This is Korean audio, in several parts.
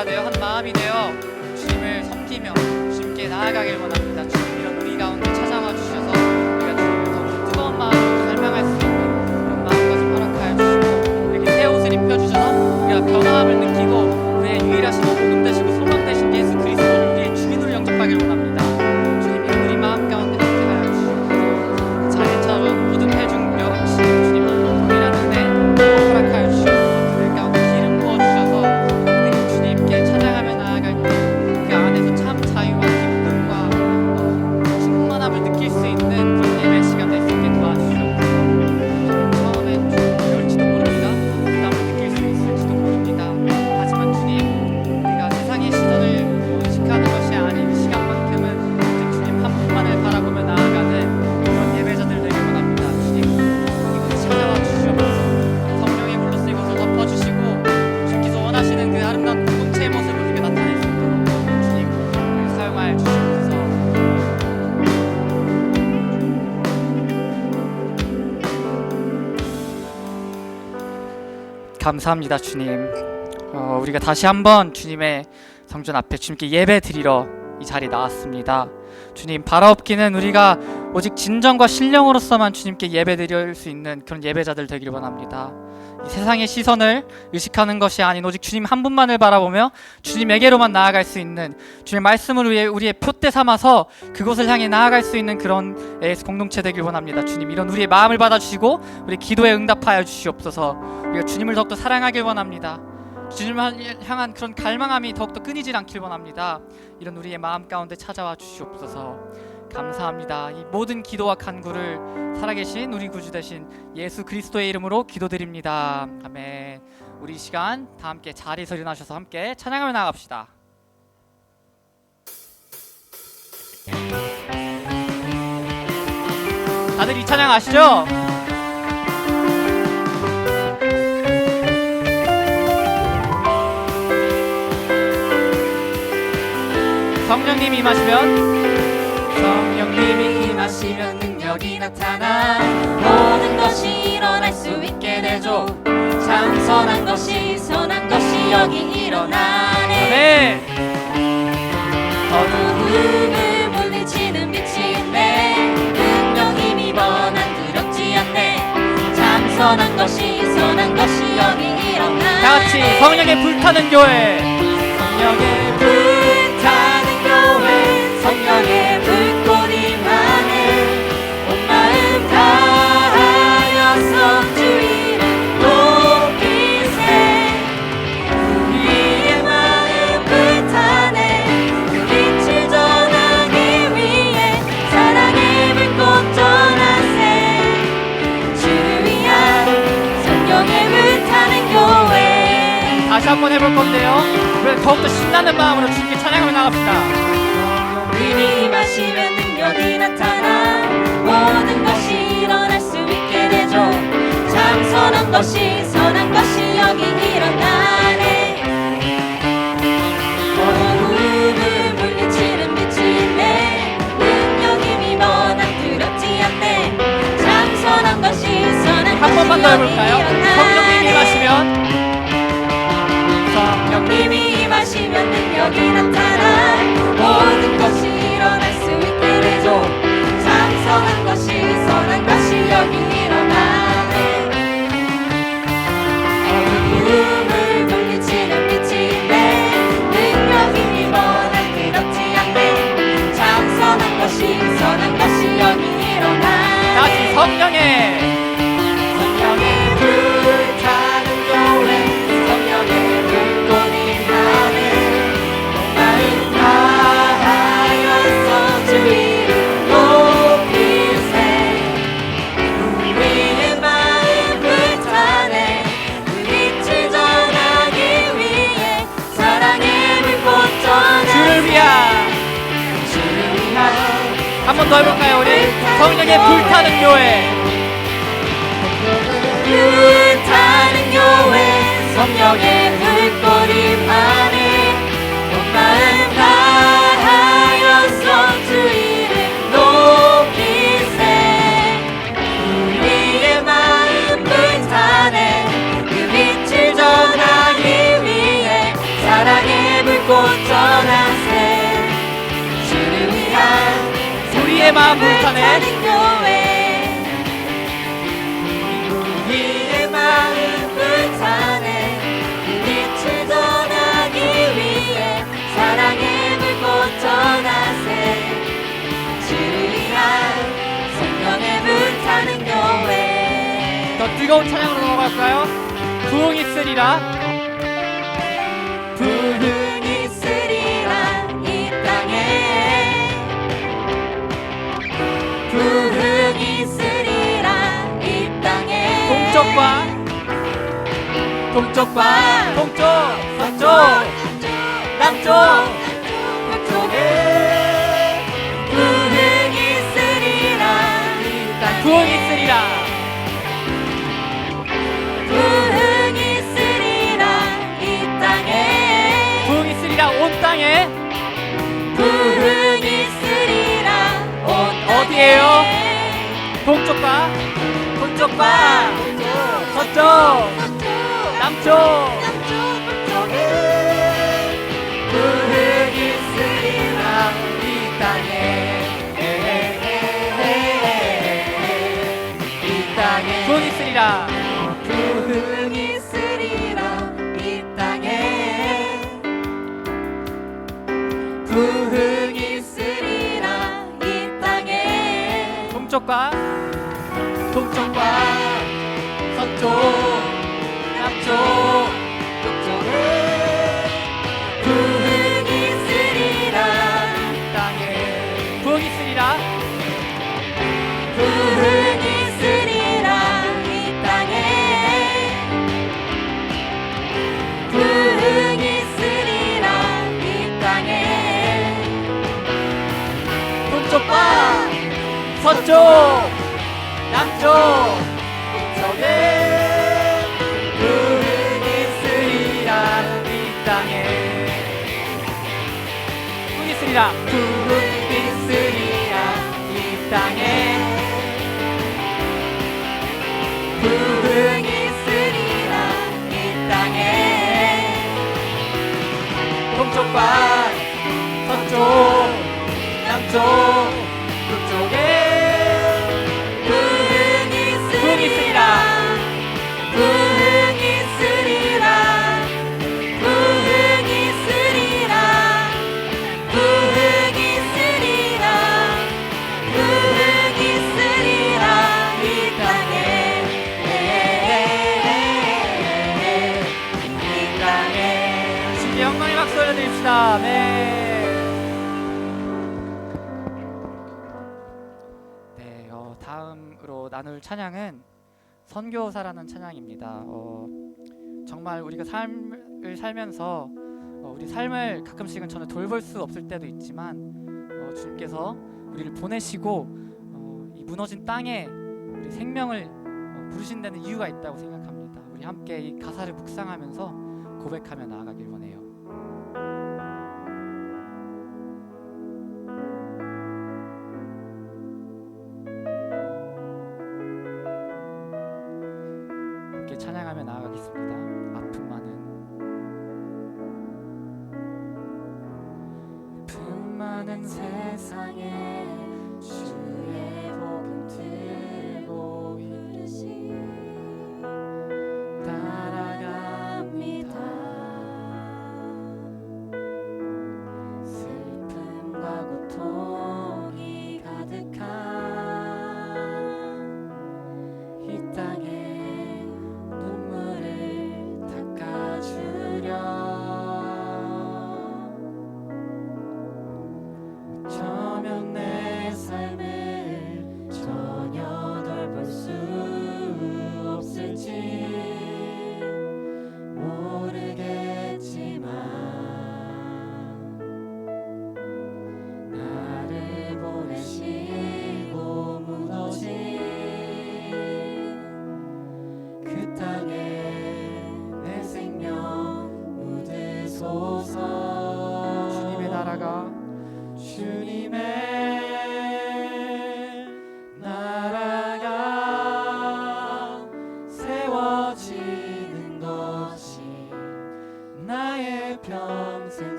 교회가 되어 한 마음이 되어 주님을 섬기며 주님께 나아가길 원합니다. 주님 이런 우리 가운데 찾아와 주셔서 우리가 주님을 더욱 뜨거운 마음으로 갈망할 수 있는 그런 마음까지 허락하여 주시고 이렇게 새 옷을 입혀주셔서 우리가 변화함을 느끼고 우리의 유일하신 복음 되시고 소망 되신 예수 그리스도를 우리의 주인으로 영접하길 원합니다. 주님 이런 우리 마음 가운데 함께하여 주시고 자리처럼 모든 회중 역시 주님 동일한 은혜 허락하여 주시고 그들 가운데 기름 부어주셔서 그들이 주님께 찾아가며 나아갈 때 그 안에서 참 자유와 기쁨과 충만함을 느낄 수 있는 그런 예배 시간 될 수 있게 도와주시옵소서. 처음엔 좀 어려울지도 모릅니다. 부담을 느낄 수 있을지도 모릅니다. 하지만 주님 우리가 세상의 시선을 의식하는 것이 아닌 이 시간만큼은 오직 주님 한 분만을 바라보며 나아가는 그런 예배자들 되길 원합니다. 주님 이곳에 찾아와 주시옵소서. 성령의 불로써 이곳을 덮어주시고 주님께서 원하시는 그 아름다운 공동체의 모습을 우리가 나타낼 수 있도록 주님 우리를 사용하여 주시옵소서. 감사합니다 주님. 우리가 다시 한번 주님의 성전 앞에 주님께 예배 드리러 이 자리에 나왔습니다. 주님 바라옵기는 우리가 오직 진정과 신령으로서만 주님께 예배 드릴 수 있는 그런 예배자들 되기를 원합니다. 이 세상의 시선을 의식하는 것이 아닌 오직 주님 한 분만을 바라보며 주님에게로만 나아갈 수 있는 주님의 말씀을 위해 우리의 표대 삼아서 그곳을 향해 나아갈 수 있는 그런 공동체 되길 원합니다. 주님 이런 우리의 마음을 받아주시고 우리 기도에 응답하여 주시옵소서. 우리가 주님을 더욱더 사랑하길 원합니다. 주님을 향한 그런 갈망함이 더욱더 끊이질 않길 원합니다. 이런 우리의 마음 가운데 찾아와 주시옵소서. 감사합니다. 이 모든 기도와 간구를 살아계신 우리 구주 되신 예수 그리스도의 이름으로 기도드립니다. 아멘. 우리 이 시간 다 함께 자리에서 일어나셔서 함께 찬양하며 나갑시다. 다들 이 찬양 아시죠? 성령님이 임하시면 능력이 나타나 모든 것이 일어날 수 있게 되죠. 참 선한 것이 여기 일어나네. 어두움을 물리치는 빛이 있네. 능력 힘이 번한 두렵지 않네. 참 선한 것이 여기 일어나네. 다같이 성령의 불타는 교회. 성령의 불타는 교회. 성령의 불꽃이 많네. 온 마음 다하여서 주 이름 높이세. 우리의 마음 불타네. 그 빛을 전하기 위해 사랑의 불꽃 전하세. 주를 위한 성령의 불타는 교회. 다시 한번 해볼 건데요. 더욱더 신나는 마음으로 주님께 찬양하며 나갑시다. 주님이 임하시면 능력이 나타나 모든 것이 일어날 수 있게 되죠. 참 선한 것이 여기 일어나네. 어두움을 물리치는 빛이 있네. 능력 힘이 번한 두렵지 않네. 참 선한 것이 한 번만 더 해볼까요? 성령님이 임하시면 성령님이 임하시면 능력이 나타나 모든 것이 일어날 수 있게 되죠. 참 선한 것이 여기 일어나네. 어두움을 물리치는 빛이 있네. 능력 힘이 번한 두렵지 않네. 참 선한 것이 여기 일어나네. 다시 성령의 불타는 교회. 성령의 불꽃이 나네. 온 마음 다하여서 주 이름 높이세. 우리의 마음 불타네. 그 빛을 전하기 위해 사랑의 불꽃 전하세. 주를 위한 한 번 더 해볼까요? 우리 성령의 불타는 교회. 불타는 교회. 성령의 불꽃이 많네. 온 마음 다하여서 주 이름 높이세. 우리의 마음 불타네. 그 빛을 전하기 위해 사랑의 우리의 마음 불타네. 교회 우리의 마음 불타네. 빛을 전하기 위해 사랑의 불꽃 전하세. 주를 위한 생명의 불타는 교회. 더 뜨거운 찬양으로 넘어갈까요? 부흥이 있으리라. 부흥이 있으리라 이 땅에. 부흥이 있으리라 이 땅에. 동쪽과 동쪽, 서쪽, 남쪽. 북쪽에 부흥이 있으리라 이 땅에. 부흥이 있으리라. 부흥이 있으리라 이 땅에. 부흥이 있으리라 온 땅에. 부흥이 있으리라 온 땅에. 어디에요? 동쪽과 서쪽, 남쪽. 북쪽에 부흥이 있으리라 이 땅에. 이 땅에. 부흥이 있으리라. 부흥이 있으리라 이 땅에. 부흥이 있으리라 이 땅에. 동쪽과 서쪽, 남쪽. 북쪽에 부흥이 있으리라 이 땅에. 부흥이 있으리라. 부흥이 있으리라 이 땅에. 부흥이 있으리라 이 땅에. 동쪽과 서쪽, 남쪽. 북쪽에 부흥이 있으리라 이 땅에. 부흥이 있으리라. 부흥이 있으리라 이 땅에. 부흥이 있으리라 이 땅에. 동쪽과 서쪽, 남쪽. 북쪽에 부흥이 부흥이 있으리라. 부흥이 있으리라. 부흥이 있으리라. 부흥이 있으리라. 부흥이 있으리라 이 땅에. 이 땅에. 주님께 영광의 박수 올려드립시다. 네. 다음으로 나눌 찬양은 선교사라는 찬양입니다. 정말 우리가 삶을 살면서 우리 삶을 가끔씩은 저는 돌볼 수 없을 때도 있지만 주님께서 우리를 보내시고 이 무너진 땅에 우리 생명을 부르신 데는 이유가 있다고 생각합니다. 우리 함께 이 가사를 묵상하면서 고백하며 나아가길 원해요. 함께 찬양하며 나아가겠습니다. 아픔 많은 세상에 주의 복음 들고 따라갑니다.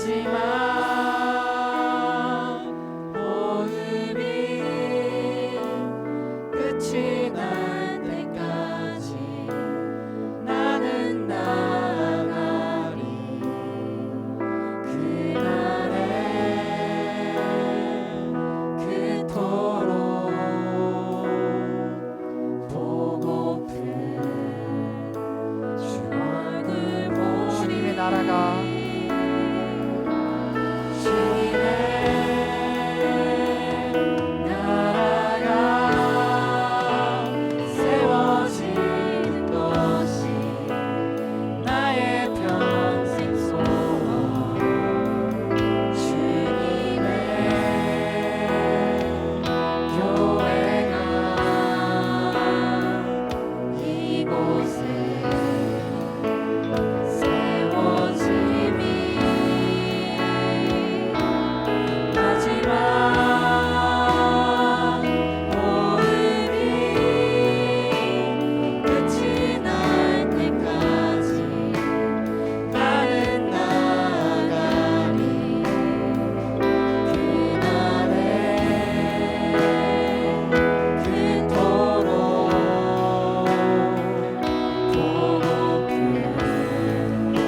마지막 호흡이 끝이 날 때까지 나는 나아가리. 그날에 그토록 보고픈 주 얼굴 보리. 주님의 나라가 주님의 나라가 세워지는 것이 나의 평생 소원. 주님의 교회가 이곳에 세워짐이 마지막 호흡이 끝이 날 때까지 나는 나아가리. 그날에 그토록 보고픈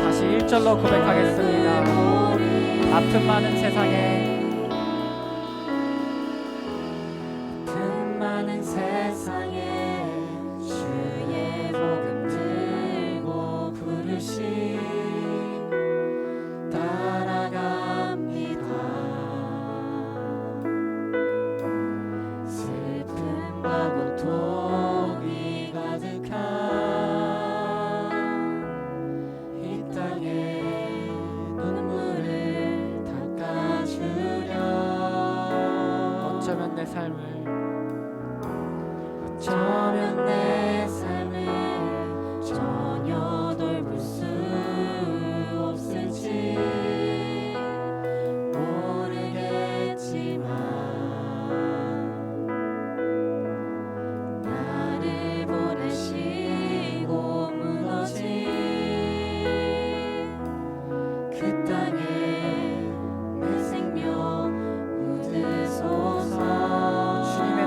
다시 1절로 고백하겠습니다. 아픔 많은 세상에 아픔 많은 세상에 주의 복음 들고 부르심 따라갑니다. 슬픔과 고통이 가득한 이 땅에 눈물을 닦아주려 어쩌면 내 삶을 어쩌면 내 삶을 전혀 돌볼 수 없을지 모르겠지만 나를 보내시고 무너진 그 땅에 내 생명 묻으소서. 주님의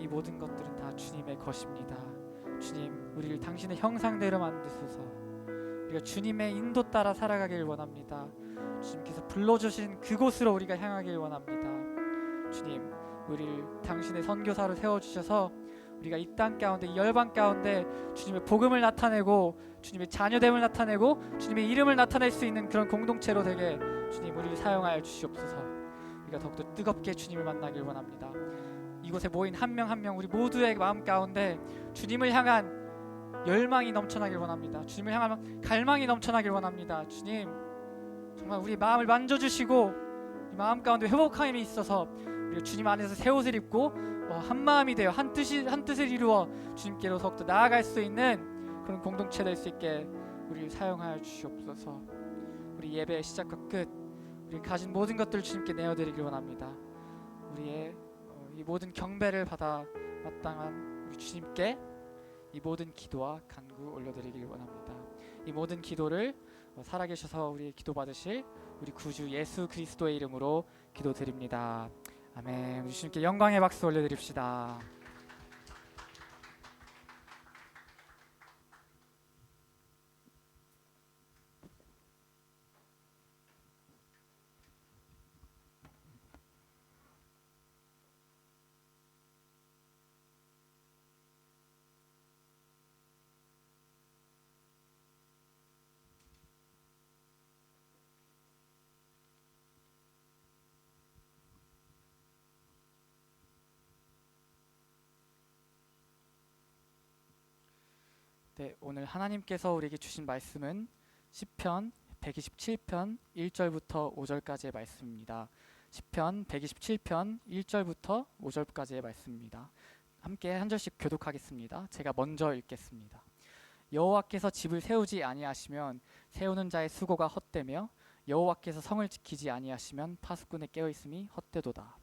이 모든 것들은 다 주님의 것입니다. 주님, 우리를 당신의 형상대로 만드소서. 우리가 주님의 인도 따라 살아가길 원합니다. 주님께서 불러주신 그곳으로 우리가 향하길 원합니다. 주님, 우리를 당신의 선교사로 세워주셔서 우리가 이 땅 가운데, 이 열방 가운데 주님의 복음을 나타내고 주님의 자녀됨을 나타내고 주님의 이름을 나타낼 수 있는 그런 공동체로 되게 주님 우리를 사용하여 주시옵소서. 우리가 더욱더 뜨겁게 주님을 만나길 원합니다. 이곳에 모인 한 명 한 명 우리 모두의 마음 가운데 주님을 향한 열망이 넘쳐나길 원합니다. 주님을 향한 갈망이 넘쳐나길 원합니다. 주님, 정말 우리 마음을 만져주시고 이 마음 가운데 회복함이 있어서 우리가 주님 안에서 새 옷을 입고 한 마음이 되어 한 뜻을 이루어 주님께로 더욱더 나아갈 수 있는 그런 공동체 될 수 있게 우리를 사용하여 주시옵소서. 우리 예배의 시작과 끝, 우리 가진 모든 것들을 주님께 내어드리길 원합니다. 우리의 이 모든 경배를 받아 마땅한 우리 주님께 이 모든 기도와 간구 올려드리길 원합니다. 이 모든 기도를 살아계셔서 우리 기도 받으실 우리 구주 예수 그리스도의 이름으로 기도드립니다. 아멘. 우리 주님께 영광의 박수 올려드립시다. 네, 오늘 하나님께서 우리에게 주신 말씀은 시편 127편 1절부터 5절까지의 말씀입니다. 시편 127편 1절부터 5절까지의 말씀입니다. 함께 한 절씩 교독하겠습니다. 제가 먼저 읽겠습니다. 여호와께서 집을 세우지 아니하시면 세우는 자의 수고가 헛되며 여호와께서 성을 지키지 아니하시면 파수꾼의 깨어있음이 헛되도다.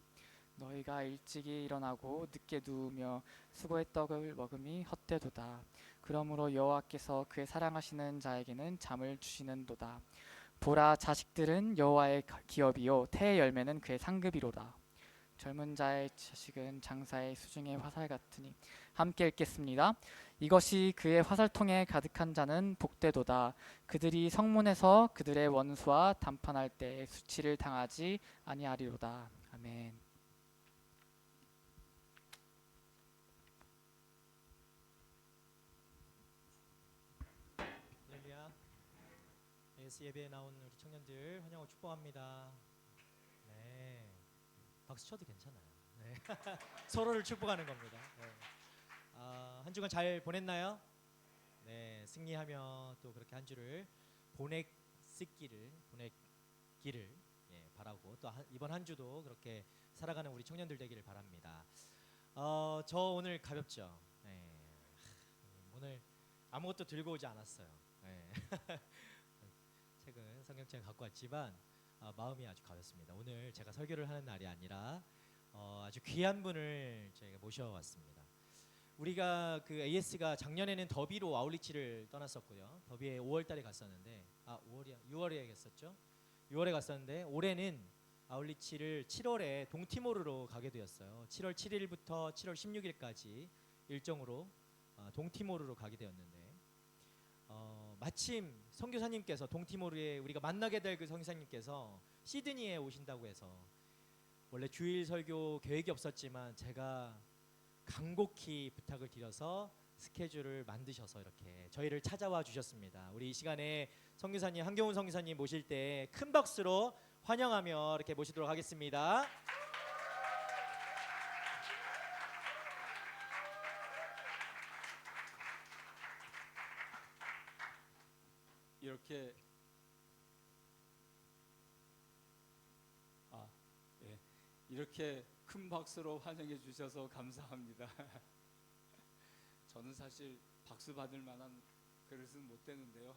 너희가 일찍이 일어나고 늦게 누우며 수고의 떡을 먹음이 헛되도다. 그러므로 여호와께서 그의 사랑하시는 자에게는 잠을 주시는도다. 보라, 자식들은 여호와의 기업이요 태의 열매는 그의 상급이로다. 젊은 자의 자식은 장사의 수중의 화살 같으니. 함께 읽겠습니다. 이것이 그의 화살통에 가득한 자는 복되도다. 그들이 성문에서 그들의 원수와 담판할 때 수치를 당하지 아니하리로다. 아멘. 할렐루야. 예수 예배에 나온 우리 청년들 환영하고 축복합니다. 네, 박수 쳐도 괜찮아요. 네. 서로를 축복하는 겁니다. 네. 한 주간 잘 보냈나요? 네, 승리하며 또 그렇게 한 주를 보내기를 바라고 또 이번 한 주도 그렇게 살아가는 우리 청년들 되기를 바랍니다. 저 오늘 가볍죠. 네. 오늘 아무것도 들고 오지 않았어요. 네. 책은 성경책을 갖고 왔지만 마음이 아주 가볍습니다. 오늘 제가 설교를 하는 날이 아니라 아주 귀한 분을 저희가 모셔왔습니다. 우리가 그 AS가 작년에는 더비로 아울리치를 떠났었고요. 더비에 5월달에 갔었는데 6월에 갔었죠. 6월에 갔었는데 올해는 아울리치를 7월에 동티모르로 가게 되었어요. 7월 7일부터 7월 16일까지 일정으로 동티모르로 가게 되었는데 마침 선교사님께서 동티모르에 우리가 만나게 될 그 선교사님께서 시드니에 오신다고 해서 원래 주일 설교 계획이 없었지만 제가 간곡히 부탁을 드려서 스케줄을 만드셔서 이렇게 저희를 찾아와 주셨습니다. 우리 이 시간에 선교사님 한경훈 선교사님 모실 때 큰 박수로 환영하며 이렇게 모시도록 하겠습니다. 이렇게 이렇게 큰 박수로 환영해 주셔서 감사합니다. 저는 사실 박수 받을 만한 그릇은 못 되는데요.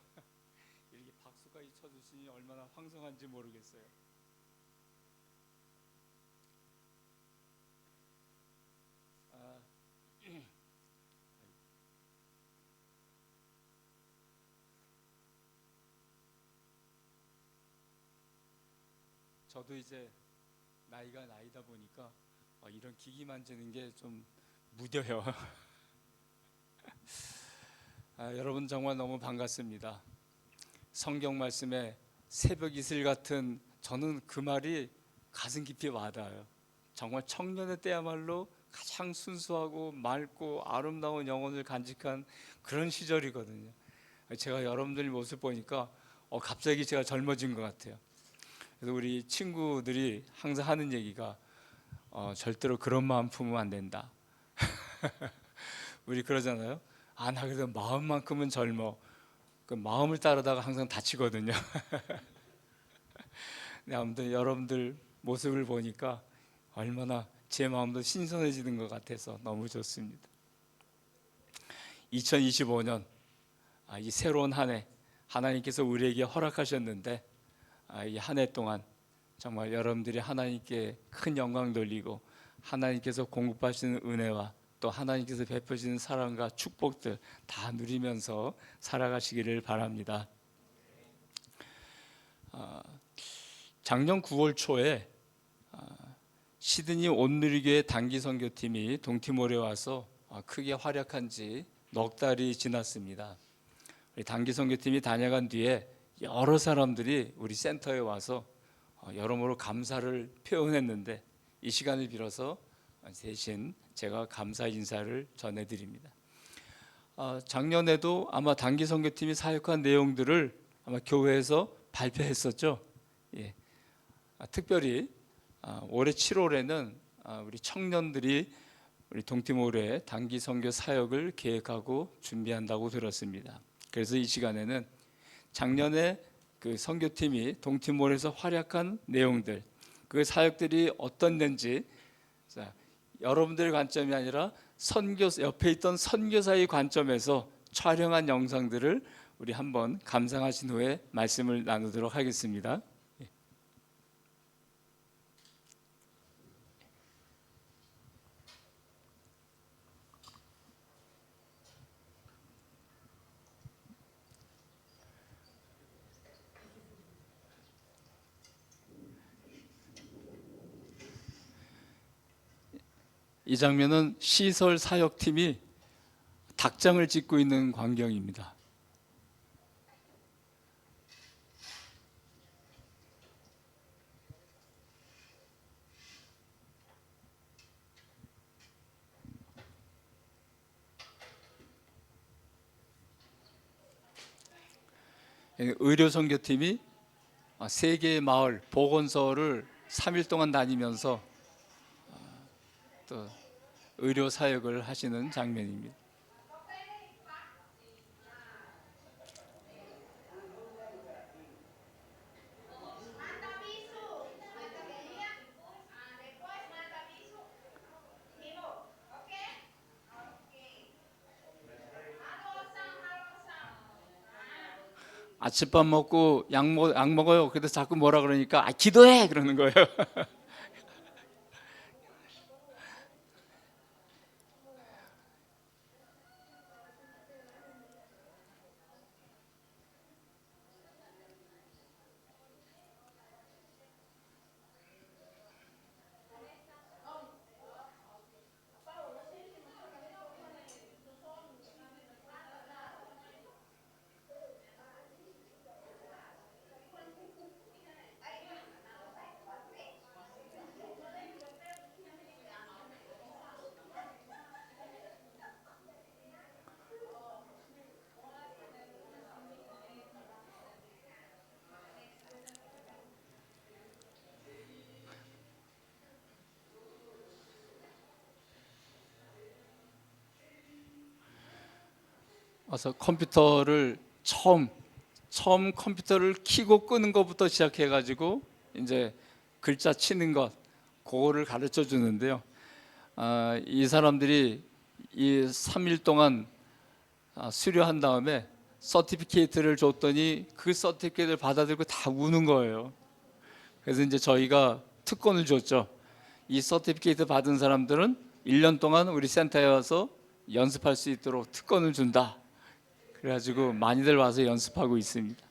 이렇게 박수까지 쳐주시니 얼마나 황송한지 모르겠어요. 저도 이제 나이가 나이다 보니까 이런 기기 만지는 게 좀 무뎌요. 여러분 정말 너무 반갑습니다. 성경 말씀에 새벽 이슬 같은, 저는 그 말이 가슴 깊이 와닿아요. 정말 청년의 때야말로 가장 순수하고 맑고 아름다운 영혼을 간직한 그런 시절이거든요. 제가 여러분들 모습 보니까 갑자기 제가 젊어진 것 같아요. 그래서 우리 친구들이 항상 하는 얘기가 절대로 그런 마음 품으면 안 된다. 우리 그러잖아요. 나 그래도 마음만큼은 젊어. 그 마음을 따르다가 항상 다치거든요. 네, 아무튼 여러분들 모습을 보니까 얼마나 제 마음도 신선해지는 것 같아서 너무 좋습니다. 2025년 이 새로운 한 해, 하나님께서 우리에게 허락하셨는데 이 한 해 동안 정말 여러분들이 하나님께 큰 영광 돌리고 하나님께서 공급하시는 은혜와 또 하나님께서 베푸시는 사랑과 축복들 다 누리면서 살아가시기를 바랍니다. 작년 9월 초에 시드니 온누리교회 단기 선교팀이 동티모르에 와서 크게 활약한 지 넉 달이 지났습니다. 우리 단기 선교팀이 다녀간 뒤에 여러 사람들이 우리 센터에 와서 여러모로 감사를 표현했는데 이 시간을 빌어서 대신 제가 감사 인사를 전해드립니다. 작년에도 아마 단기 선교팀이 사역한 내용들을 아마 교회에서 발표했었죠. 예. 특별히 올해 7월에는 우리 청년들이 우리 동티모르에 단기 선교 사역을 계획하고 준비한다고 들었습니다. 그래서 이 시간에는 작년에 그 선교팀이 동티모르에서 활약한 내용들, 그 사역들이 어떤 데인지 여러분들의 관점이 아니라 옆에 있던 선교사의 관점에서 촬영한 영상들을 우리 한번 감상하신 후에 말씀을 나누도록 하겠습니다. 이 장면은 시설 사역팀이 닭장을 짓고 있는 광경입니다. 의료 선교팀이 세 개의 마을 보건소를 3일 동안 다니면서 또 의료 사역을 하시는 장면입니다. 아침밥 먹고 약 먹어요. 그래서 자꾸 뭐라 그러니까 기도해 그러는 거예요. 와서 컴퓨터를 처음 컴퓨터를 켜고 끄는 것부터 시작해가지고 이제 글자 치는 것 그거를 가르쳐 주는데요. 이 사람들이 이 3일 동안 수료한 다음에 서티피케이트를 줬더니 그 서티피케이트를 받아들고 다 우는 거예요. 그래서 이제 저희가 특권을 줬죠. 이 서티피케이트 받은 사람들은 1년 동안 우리 센터에 와서 연습할 수 있도록 특권을 준다. 그래가지고 많이들 와서 연습하고 있습니다.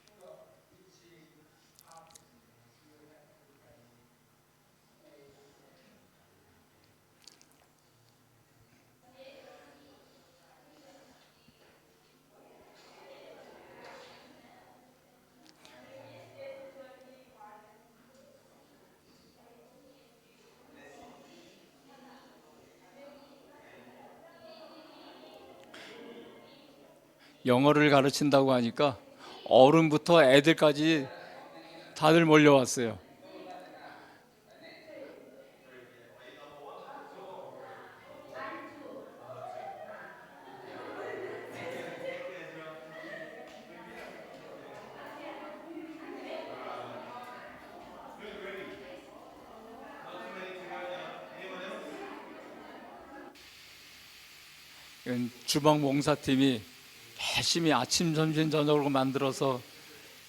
영어를 가르친다고 하니까 어른부터 애들까지 다들 몰려왔어요. 이건 주방 봉사팀이 열심히 아침, 점심, 저녁으로 만들어서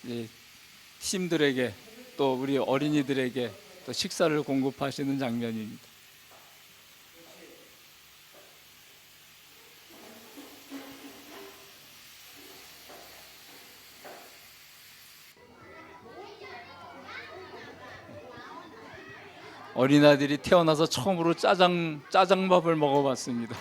이 팀들에게 또 우리 어린이들에게 또 식사를 공급하시는 장면입니다. 어린아이들이 태어나서 처음으로 짜장밥을 먹어봤습니다.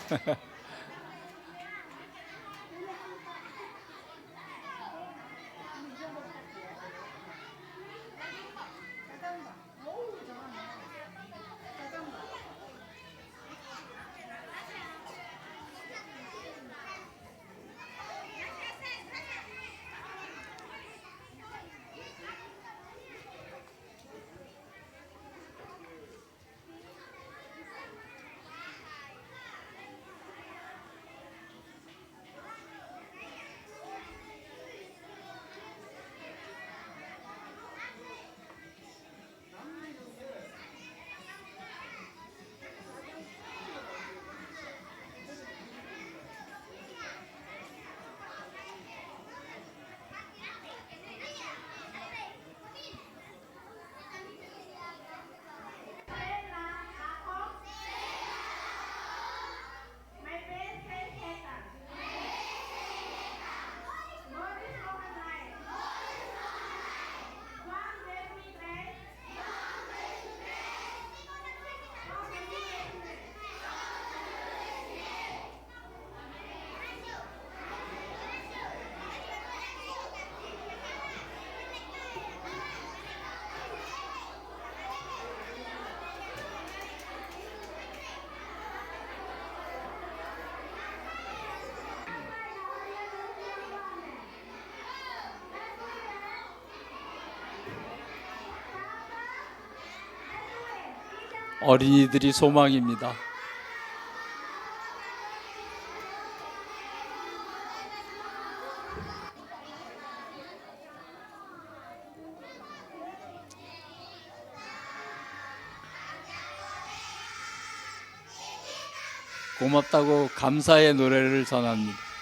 어린이들이 소망입니다. 고맙다고 감사의 노래를 전합니다.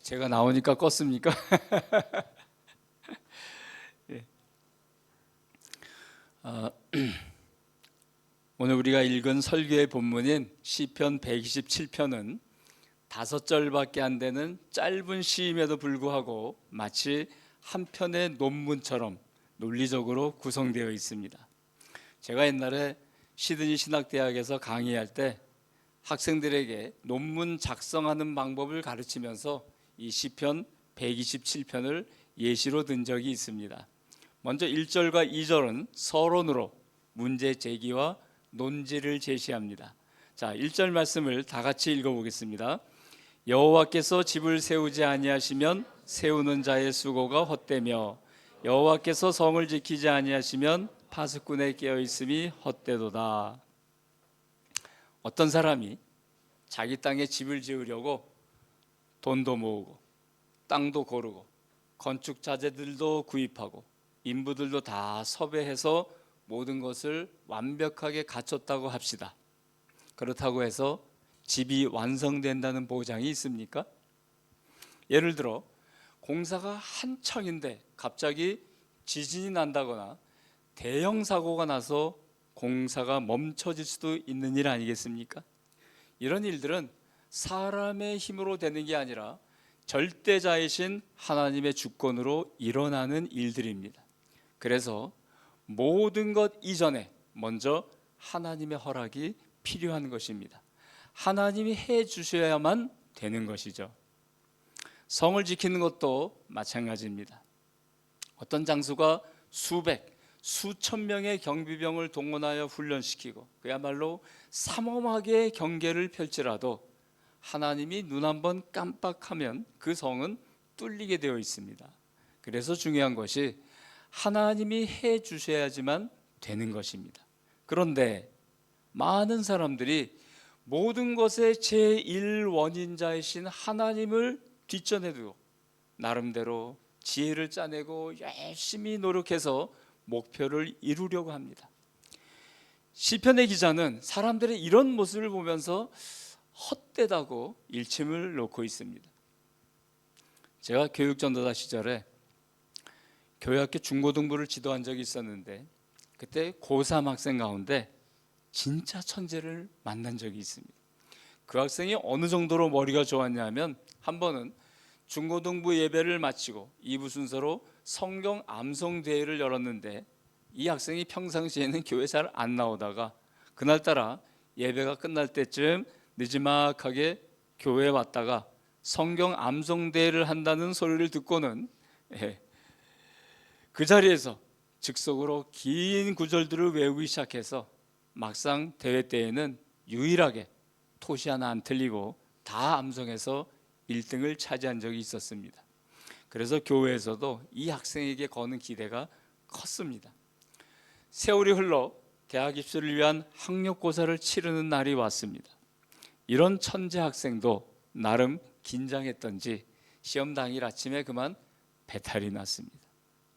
제가 나오니까 껐습니까? 예. 오늘 우리가 읽은 설교의 본문인 시편 127편은 5절밖에 안 되는 짧은 시임에도 불구하고 마치 한 편의 논문처럼 논리적으로 구성되어 있습니다. 제가 옛날에 시드니 신학대학에서 강의할 때 학생들에게 논문 작성하는 방법을 가르치면서 이 시편 127편을 예시로 든 적이 있습니다. 먼저 1절과 2절은 서론으로 문제 제기와 논지를 제시합니다. 자, 1절 말씀을 다 같이 읽어보겠습니다. 여호와께서 집을 세우지 아니하시면 세우는 자의 수고가 헛되며 여호와께서 성을 지키지 아니하시면 파수꾼의 깨어있음이 헛되도다. 어떤 사람이 자기 땅에 집을 지으려고 돈도 모으고 땅도 고르고 건축 자재들도 구입하고 인부들도 다 섭외해서 모든 것을 완벽하게 갖췄다고 합시다. 그렇다고 해서 집이 완성된다는 보장이 있습니까? 예를 들어 공사가 한창인데 갑자기 지진이 난다거나 대형 사고가 나서 공사가 멈춰질 수도 있는 일 아니겠습니까? 이런 일들은 사람의 힘으로 되는 게 아니라 절대자이신 하나님의 주권으로 일어나는 일들입니다. 그래서 모든 것 이전에 먼저 하나님의 허락이 필요한 것입니다. 하나님이 해 주셔야만 되는 것이죠. 성을 지키는 것도 마찬가지입니다. 어떤 장수가 수백, 수천 명의 경비병을 동원하여 훈련시키고 그야말로 삼엄하게 경계를 펼치라도 하나님이 눈 한번 깜빡하면 그 성은 뚫리게 되어 있습니다. 그래서 중요한 것이 하나님이 해 주셔야지만 되는 것입니다. 그런데 많은 사람들이 모든 것의 제1원인자이신 하나님을 뒷전에 두고 나름대로 지혜를 짜내고 열심히 노력해서 목표를 이루려고 합니다. 시편의 기자는 사람들의 이런 모습을 보면서 헛되다고 일침을 놓고 있습니다. 제가 교육전도사 시절에 교회학교 중고등부를 지도한 적이 있었는데 그때 고3 학생 가운데 진짜 천재를 만난 적이 있습니다. 그 학생이 어느 정도로 머리가 좋았냐면 한 번은 중고등부 예배를 마치고 2부 순서로 성경 암송 대회를 열었는데 이 학생이 평상시에는 교회 잘 안 나오다가 그날따라 예배가 끝날 때쯤 늦지막하게 교회에 왔다가 성경 암송 대회를 한다는 소리를 듣고는 그 자리에서 즉석으로 긴 구절들을 외우기 시작해서 막상 대회 때에는 유일하게 토시 하나 안 틀리고 다 암송해서 1등을 차지한 적이 있었습니다. 그래서 교회에서도 이 학생에게 거는 기대가 컸습니다. 세월이 흘러 대학 입시를 위한 학력고사를 치르는 날이 왔습니다. 이런 천재 학생도 나름 긴장했던지 시험 당일 아침에 그만 배탈이 났습니다.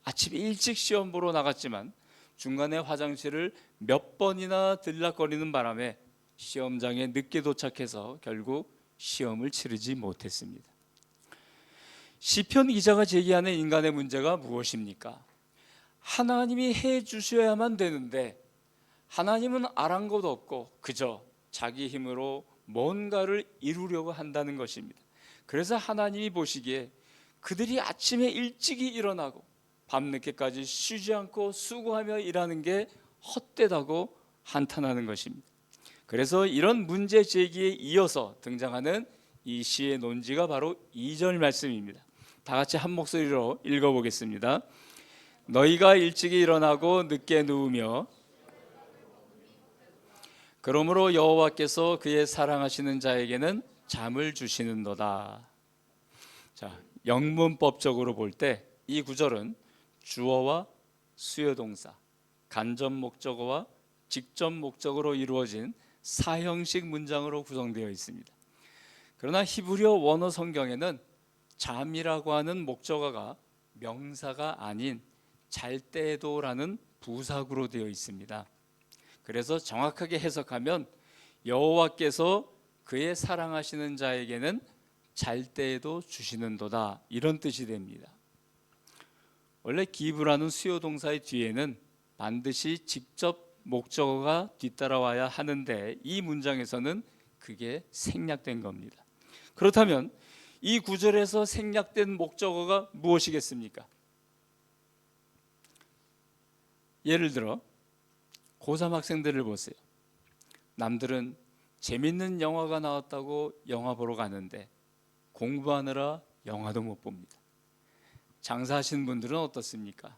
아침 일찍 시험 보러 나갔지만 중간에 화장실을 몇 번이나 들락거리는 바람에 시험장에 늦게 도착해서 결국 시험을 치르지 못했습니다. 시편 기자가 제기하는 인간의 문제가 무엇입니까? 하나님이 해 주셔야만 되는데 하나님은 아랑곳 없고 그저 자기 힘으로 뭔가를 이루려고 한다는 것입니다. 그래서 하나님이 보시기에 그들이 아침에 일찍이 일어나고 밤늦게까지 쉬지 않고 수고하며 일하는 게 헛되다고 한탄하는 것입니다. 그래서 이런 문제 제기에 이어서 등장하는 이 시의 논지가 바로 2절 말씀입니다. 다 같이 한 목소리로 읽어보겠습니다. 너희가 일찍이 일어나고 늦게 누우며 그러므로 여호와께서 그의 사랑하시는 자에게는 잠을 주시는도다. 자, 영문법적으로 볼 때 이 구절은 주어와 수요동사, 간접 목적어와 직접 목적어로 이루어진 사형식 문장으로 구성되어 있습니다. 그러나 히브리어 원어 성경에는 잠이라고 하는 목적어가 명사가 아닌 잘때도라는 부사구로 되어 있습니다. 그래서 정확하게 해석하면 여호와께서 그의 사랑하시는 자에게는 잘때에도 주시는도다, 이런 뜻이 됩니다. 원래 기브라는 수요동사의 뒤에는 반드시 직접 목적어가 뒤따라와야 하는데 이 문장에서는 그게 생략된 겁니다. 그렇다면 이 구절에서 생략된 목적어가 무엇이겠습니까? 예를 들어 고3 학생들을 보세요. 남들은 재밌는 영화가 나왔다고 영화 보러 가는데 공부하느라 영화도 못 봅니다. 장사하시는 분들은 어떻습니까?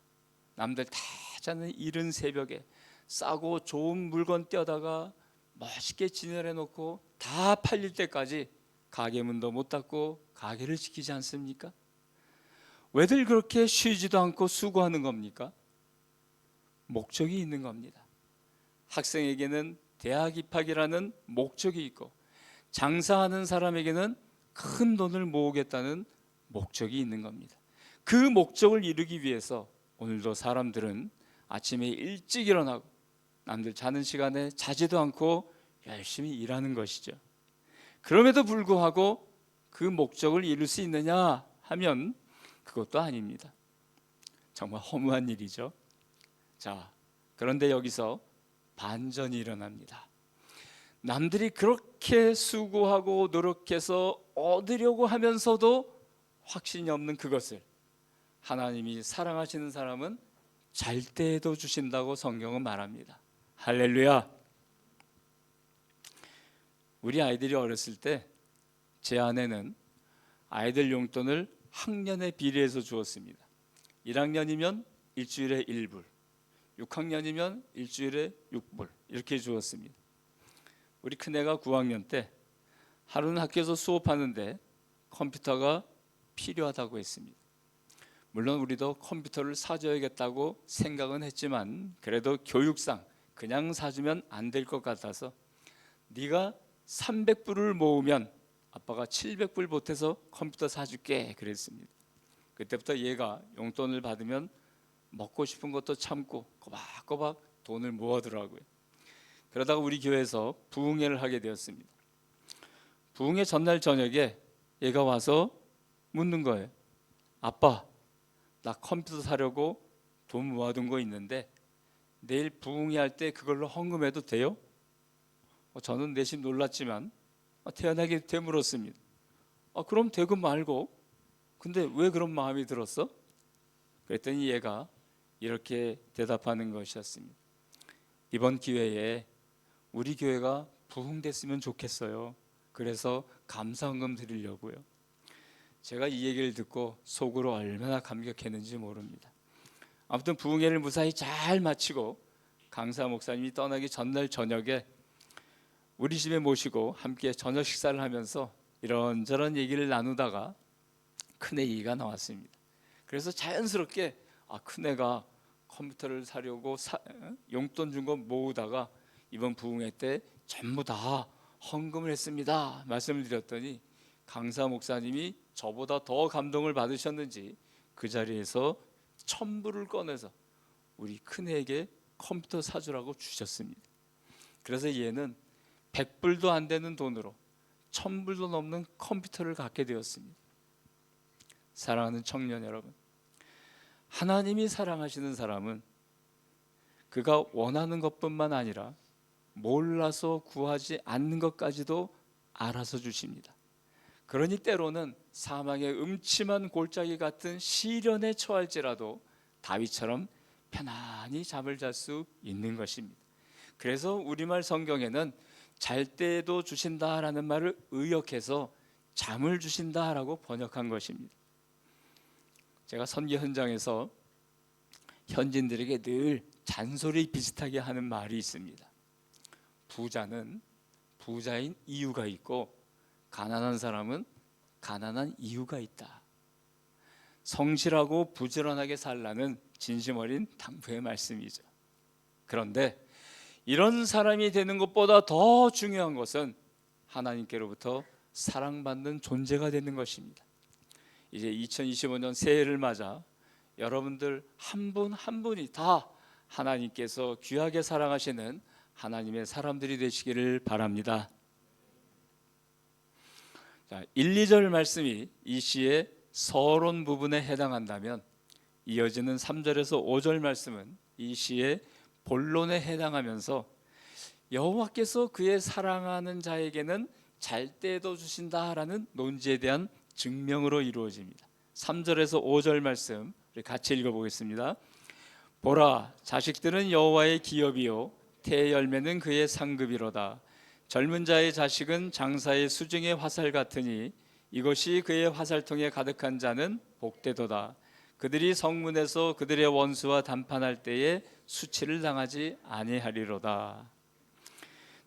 남들 다 자는 이른 새벽에 싸고 좋은 물건 떼어다가 멋있게 진열해 놓고 다 팔릴 때까지 가게 문도 못 닫고 가게를 지키지 않습니까? 왜들 그렇게 쉬지도 않고 수고하는 겁니까? 목적이 있는 겁니다. 학생에게는 대학 입학이라는 목적이 있고, 장사하는 사람에게는 큰 돈을 모으겠다는 목적이 있는 겁니다. 그 목적을 이루기 위해서 오늘도 사람들은 아침에 일찍 일어나고 남들 자는 시간에 자지도 않고 열심히 일하는 것이죠. 그럼에도 불구하고 그 목적을 이룰 수 있느냐 하면 그것도 아닙니다. 정말 허무한 일이죠. 자, 그런데 여기서 반전이 일어납니다. 남들이 그렇게 수고하고 노력해서 얻으려고 하면서도 확신이 없는 그것을 하나님이 사랑하시는 사람은 잘 때에도 주신다고 성경은 말합니다. 할렐루야. 우리 아이들이 어렸을 때 제 아내는 아이들 용돈을 학년에 비례해서 주었습니다. 1학년이면 일주일에 1불, 6학년이면 일주일에 6불 이렇게 주었습니다. 우리 큰애가 9학년 때 하루는 학교에서 수업하는데 컴퓨터가 필요하다고 했습니다. 물론 우리도 컴퓨터를 사줘야겠다고 생각은 했지만 그래도 교육상 그냥 사주면 안 될 것 같아서 네가 300불을 모으면 아빠가 700불 보태서 컴퓨터 사줄게 그랬습니다. 그때부터 얘가 용돈을 받으면 먹고 싶은 것도 참고 꼬박꼬박 돈을 모으더라고요. 그러다가 우리 교회에서 부흥회를 하게 되었습니다. 부흥회 전날 저녁에 얘가 와서 묻는 거예요. 아빠, 나 컴퓨터 사려고 돈 모아둔 거 있는데 내일 부흥회 할 때 그걸로 헌금해도 돼요? 저는 내심 놀랐지만 태연하게 되물었습니다. 그럼 되고 말고. 근데 왜 그런 마음이 들었어? 그랬더니 얘가 이렇게 대답하는 것이었습니다. 이번 기회에 우리 교회가 부흥됐으면 좋겠어요. 그래서 감사헌금 드리려고요. 제가 이 얘기를 듣고 속으로 얼마나 감격했는지 모릅니다. 아무튼 부흥회를 무사히 잘 마치고 강사 목사님이 떠나기 전날 저녁에 우리 집에 모시고 함께 저녁 식사를 하면서 이런저런 얘기를 나누다가 큰애 얘기가 나왔습니다. 그래서 자연스럽게 큰애가 컴퓨터를 사려고 용돈 준 거 모으다가 이번 부흥회 때 전부 다 헌금을 했습니다 말씀을 드렸더니 강사 목사님이 저보다 더 감동을 받으셨는지 그 자리에서 1,000불을 꺼내서 우리 큰애에게 컴퓨터 사주라고 주셨습니다. 그래서 얘는 100불도 안 되는 돈으로 1,000불도 넘는 컴퓨터를 갖게 되었습니다. 사랑하는 청년 여러분, 하나님이 사랑하시는 사람은 그가 원하는 것뿐만 아니라 몰라서 구하지 않는 것까지도 알아서 주십니다. 그러니 때로는 사망의 음침한 골짜기 같은 시련에 처할지라도 다윗처럼 편안히 잠을 잘 수 있는 것입니다. 그래서 우리말 성경에는 잘 때에도 주신다라는 말을 의역해서 잠을 주신다라고 번역한 것입니다. 제가 선교 현장에서 현지인들에게 늘 잔소리 비슷하게 하는 말이 있습니다. 부자는 부자인 이유가 있고 가난한 사람은 가난한 이유가 있다. 성실하고 부지런하게 살라는 진심 어린 당부의 말씀이죠. 그런데 이런 사람이 되는 것보다 더 중요한 것은 하나님께로부터 사랑받는 존재가 되는 것입니다. 이제 2025년 새해를 맞아 여러분들 한 분 한 분이 다 하나님께서 귀하게 사랑하시는 하나님의 사람들이 되시기를 바랍니다. 자, 1, 2절 말씀이 이 시의 서론 부분에 해당한다면 이어지는 3절에서 5절 말씀은 이 시의 본론에 해당하면서 여호와께서 그의 사랑하는 자에게는 잘 때도 주신다라는 논지에 대한 증명으로 이루어집니다. 3절에서 5절 말씀 우리 같이 읽어보겠습니다. 보라, 자식들은 여호와의 기업이요 태의 열매는 그의 상급이로다. 젊은 자의 자식은 장사의 수중의 화살 같으니 이것이 그의 화살통에 가득한 자는 복되도다. 그들이 성문에서 그들의 원수와 담판할 때에 수치를 당하지 아니하리로다.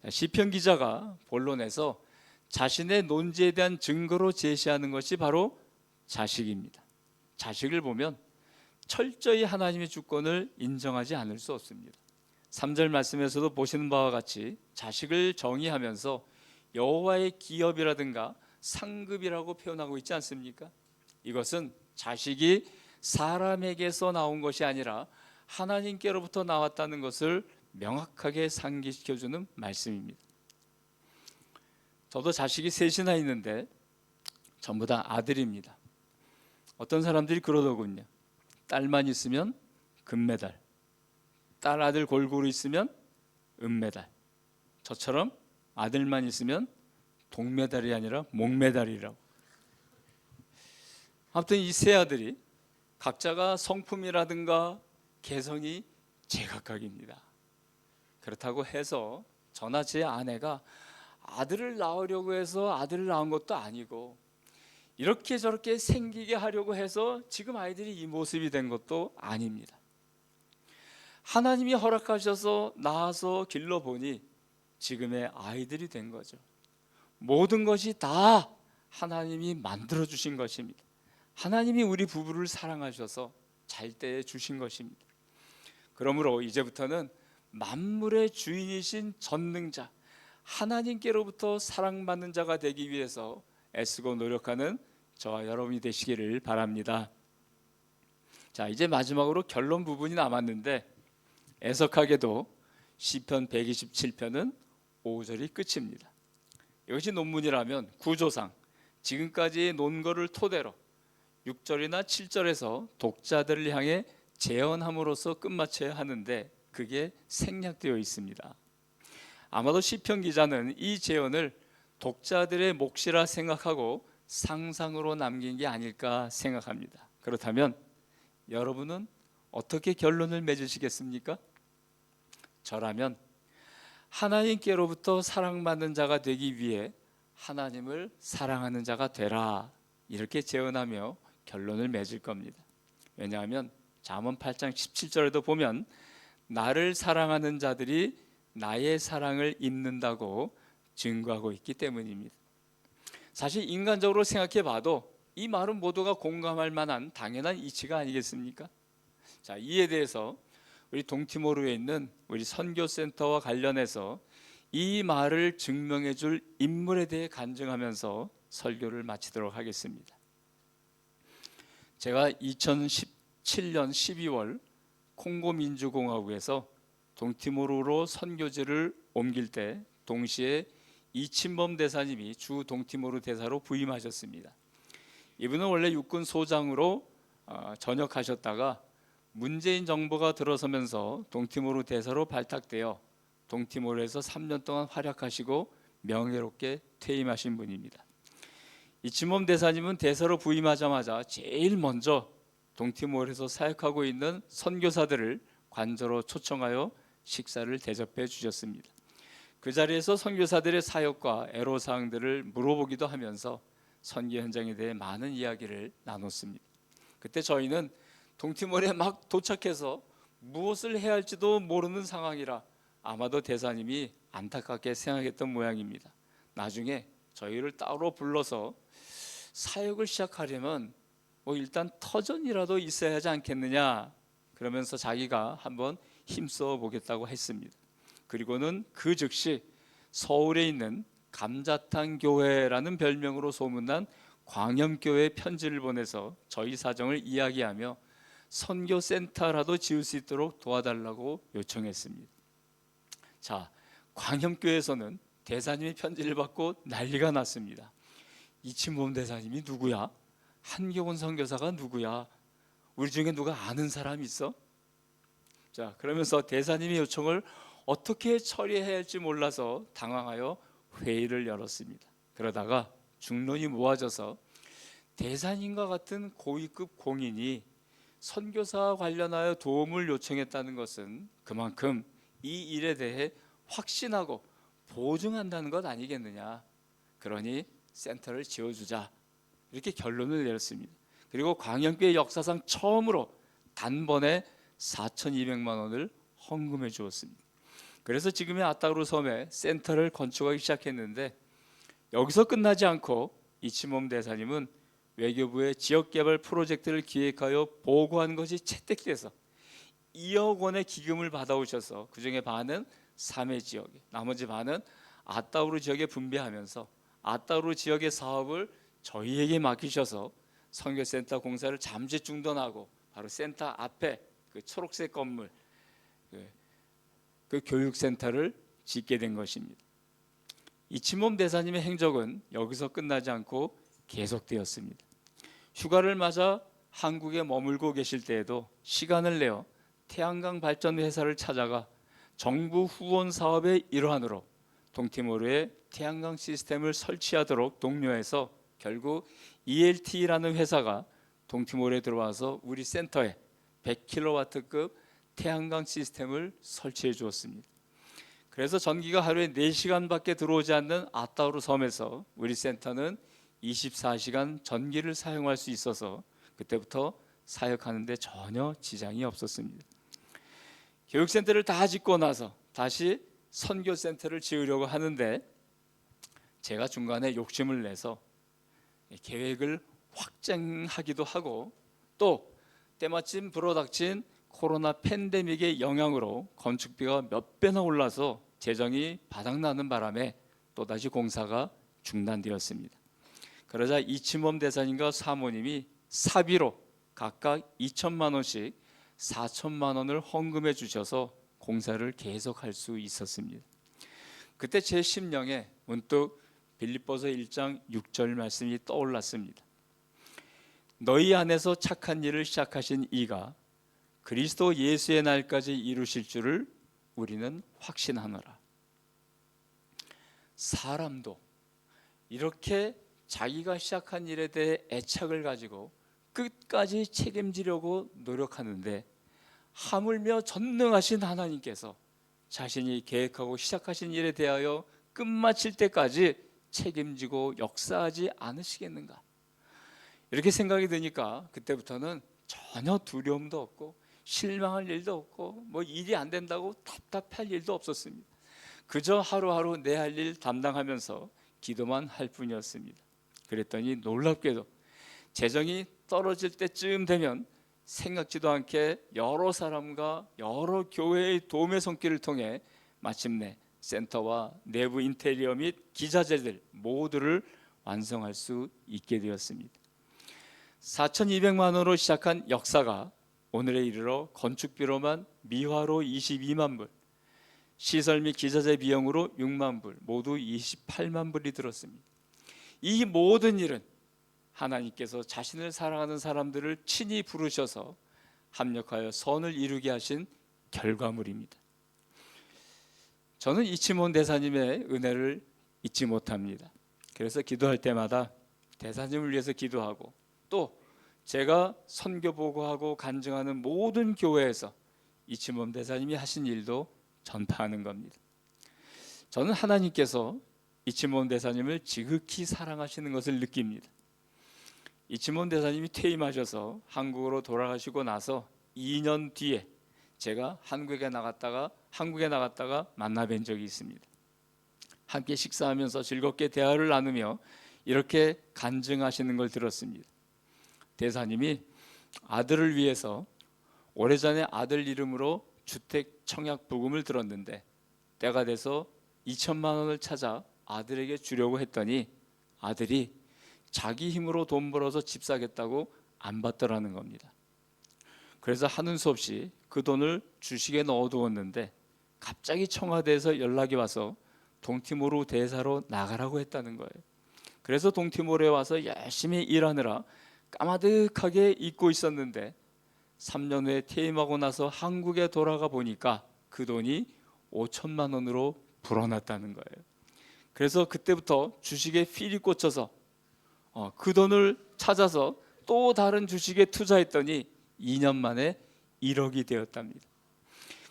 시편 기자가 본론에서 자신의 논지에 대한 증거로 제시하는 것이 바로 자식입니다. 자식을 보면 철저히 하나님의 주권을 인정하지 않을 수 없습니다. 3절 말씀에서도 보시는 바와 같이 자식을 정의하면서 여호와의 기업이라든가 상급이라고 표현하고 있지 않습니까? 이것은 자식이 사람에게서 나온 것이 아니라 하나님께로부터 나왔다는 것을 명확하게 상기시켜주는 말씀입니다. 저도 자식이 셋이나 있는데 전부 다 아들입니다. 어떤 사람들이 그러더군요. 딸만 있으면 금메달, 딸 아들 골고루 있으면 은메달. 저처럼 아들만 있으면 동메달이 아니라 목메달이라고. 아무튼 이 세 아들이 각자가 성품이라든가 개성이 제각각입니다. 그렇다고 해서 저나 제 아내가 아들을 낳으려고 해서 아들을 낳은 것도 아니고 이렇게 저렇게 생기게 하려고 해서 지금 아이들이 이 모습이 된 것도 아닙니다. 하나님이 허락하셔서 낳아서 길러보니 지금의 아이들이 된 거죠. 모든 것이 다 하나님이 만들어 주신 것입니다. 하나님이 우리 부부를 사랑하셔서 잘 때 주신 것입니다. 그러므로 이제부터는 만물의 주인이신 전능자 하나님께로부터 사랑받는 자가 되기 위해서 애쓰고 노력하는 저와 여러분이 되시기를 바랍니다. 자, 이제 마지막으로 결론 부분이 남았는데 애석하게도 시편 127편은 5절이 끝입니다. 이것이 논문이라면 구조상 지금까지의 논거를 토대로 6절이나 7절에서 독자들을 향해 재언함으로써 끝마쳐야 하는데 그게 생략되어 있습니다. 아마도 시편 기자는 이 재언을 독자들의 몫이라 생각하고 상상으로 남긴 게 아닐까 생각합니다. 그렇다면 여러분은 어떻게 결론을 맺으시겠습니까? 저라면 하나님께로부터 사랑받는 자가 되기 위해 하나님을 사랑하는 자가 되라 이렇게 재언하며 결론을 맺을 겁니다. 왜냐하면 잠언 8장 17절에도 보면 나를 사랑하는 자들이 나의 사랑을 입는다고 증거하고 있기 때문입니다. 사실 인간적으로 생각해 봐도 이 말은 모두가 공감할 만한 당연한 이치가 아니겠습니까? 자, 이에 대해서 우리 동티모르에 있는 우리 선교센터와 관련해서 이 말을 증명해 줄 인물에 대해 간증하면서 설교를 마치도록 하겠습니다. 제가 2017년 12월 콩고 민주공화국에서 동티모르로 선교지를 옮길 때 동시에 이친범 대사님이 주 동티모르 대사로 부임하셨습니다. 이분은 원래 육군 소장으로 전역하셨다가 문재인 정부가 들어서면서 동티모르 대사로 발탁되어 동티모르에서 3년 동안 활약하시고 명예롭게 퇴임하신 분입니다. 이친범 대사님은 대사로 부임하자마자 제일 먼저 동티모르에서 사역하고 있는 선교사들을 관저로 초청하여 식사를 대접해 주셨습니다. 그 자리에서 선교사들의 사역과 애로사항들을 물어보기도 하면서 선교 현장에 대해 많은 이야기를 나눴습니다. 그때 저희는 동티모르에 막 도착해서 무엇을 해야 할지도 모르는 상황이라 아마도 대사님이 안타깝게 생각했던 모양입니다. 나중에 저희를 따로 불러서 사역을 시작하려면 일단 터전이라도 있어야 하지 않겠느냐 그러면서 자기가 한번 힘써 보겠다고 했습니다. 그리고는 그 즉시 서울에 있는 감자탕 교회라는 별명으로 소문난 광염교회에 편지를 보내서 저희 사정을 이야기하며 선교센터라도 지을 수 있도록 도와달라고 요청했습니다. 자, 광염교회에서는 대사님의 편지를 받고 난리가 났습니다. 이친범 대사님이 누구야? 한교원 선교사가 누구야? 우리 중에 누가 아는 사람 있어? 자, 그러면서 대사님의 요청을 어떻게 처리해야 할지 몰라서 당황하여 회의를 열었습니다. 그러다가 중론이 모아져서 대사님과 같은 고위급 공인이 선교사와 관련하여 도움을 요청했다는 것은 그만큼 이 일에 대해 확신하고 보증한다는 것 아니겠느냐. 그러니 센터를 지어주자. 이렇게 결론을 내렸습니다. 그리고 광양교회 역사상 처음으로 단번에 4,200만 원을 헌금해 주었습니다. 그래서 지금의 아따우르 섬에 센터를 건축하기 시작했는데, 여기서 끝나지 않고 이치몸 대사님은 외교부의 지역개발 프로젝트를 기획하여 보고한 것이 채택돼서 2억 원의 기금을 받아오셔서 그중에 반은 삼해 지역에, 나머지 반은 아따우르 지역에 분배하면서 아따우르 지역의 사업을 저희에게 맡기셔서 선교센터 공사를 잠시 중단하고 바로 센터 앞에 그 초록색 건물, 그 교육센터를 짓게 된 것입니다. 이치몸 대사님의 행적은 여기서 끝나지 않고 계속되었습니다. 휴가를 맞아 한국에 머물고 계실 때에도 시간을 내어 태양광 발전 회사를 찾아가 정부 후원 사업의 일환으로 동티모르에 태양광 시스템을 설치하도록 독려해서 결국 ELT라는 회사가 동티모르에 들어와서 우리 센터에 100kW급 태양광 시스템을 설치해 주었습니다. 그래서 전기가 하루에 4시간밖에 들어오지 않는 아따우르 섬에서 우리 센터는 24시간 전기를 사용할 수 있어서 그때부터 사역하는 데 전혀 지장이 없었습니다. 교육센터를 다 짓고 나서 다시 선교센터를 지으려고 하는데 제가 중간에 욕심을 내서 계획을 확장하기도 하고, 또 때마침 불어닥친 코로나 팬데믹의 영향으로 건축비가 몇 배나 올라서 재정이 바닥나는 바람에 또다시 공사가 중단되었습니다. 그러자 이치몸 대사님과 사모님이 사비로 각각 2천만 원씩 4천만 원을 헌금해 주셔서 공사를 계속할 수 있었습니다. 그때 제 심령에 문득 빌립보서 1장 6절 말씀이 떠올랐습니다. 너희 안에서 착한 일을 시작하신 이가 그리스도 예수의 날까지 이루실 줄을 우리는 확신하노라. 사람도 이렇게 자기가 시작한 일에 대해 애착을 가지고 끝까지 책임지려고 노력하는데, 하물며 전능하신 하나님께서 자신이 계획하고 시작하신 일에 대하여 끝마칠 때까지 책임지고 역사하지 않으시겠는가? 이렇게 생각이 드니까 그때부터는 전혀 두려움도 없고 실망할 일도 없고 뭐 일이 안 된다고 답답할 일도 없었습니다. 그저 하루하루 내 할 일 담당하면서 기도만 할 뿐이었습니다. 그랬더니 놀랍게도 재정이 떨어질 때쯤 되면 생각지도 않게 여러 사람과 여러 교회의 도움의 손길을 통해 마침내 센터와 내부 인테리어 및 기자재들 모두를 완성할 수 있게 되었습니다. 4,200만 원으로 시작한 역사가 오늘에 이르러 건축비로만 미화로 22만 불, 시설 및 기자재 비용으로 6만 불, 모두 28만 불이 들었습니다. 이 모든 일은 하나님께서 자신을 사랑하는 사람들을 친히 부르셔서 합력하여 선을 이루게 하신 결과물입니다. 저는 이치몬 대사님의 은혜를 잊지 못합니다. 그래서 기도할 때마다 대사님을 위해서 기도하고, 또 제가 선교 보고하고 간증하는 모든 교회에서 이치몬 대사님이 하신 일도 전파하는 겁니다. 저는 하나님께서 이치몬 대사님을 지극히 사랑하시는 것을 느낍니다. 이치몬 대사님이 퇴임하셔서 한국으로 돌아가시고 나서 2년 뒤에 제가 한국에 나갔다가 만나 뵌 적이 있습니다. 함께 식사하면서 즐겁게 대화를 나누며 이렇게 간증하시는 걸 들었습니다. 대사님이 아들을 위해서 오래전에 아들 이름으로 주택 청약 부금을 들었는데 때가 돼서 2천만 원을 찾아 아들에게 주려고 했더니 아들이 자기 힘으로 돈 벌어서 집 사겠다고 안 받더라는 겁니다. 그래서 하는 수 없이 그 돈을 주식에 넣어두었는데 갑자기 청와대에서 연락이 와서 동티모르 대사로 나가라고 했다는 거예요. 그래서 동티모르에 와서 열심히 일하느라 까마득하게 잊고 있었는데 3년 후에 퇴임하고 나서 한국에 돌아가 보니까 그 돈이 5천만 원으로 불어났다는 거예요. 그래서 그때부터 주식에 필이 꽂혀서 그 돈을 찾아서 또 다른 주식에 투자했더니 2년 만에 1억이 되었답니다.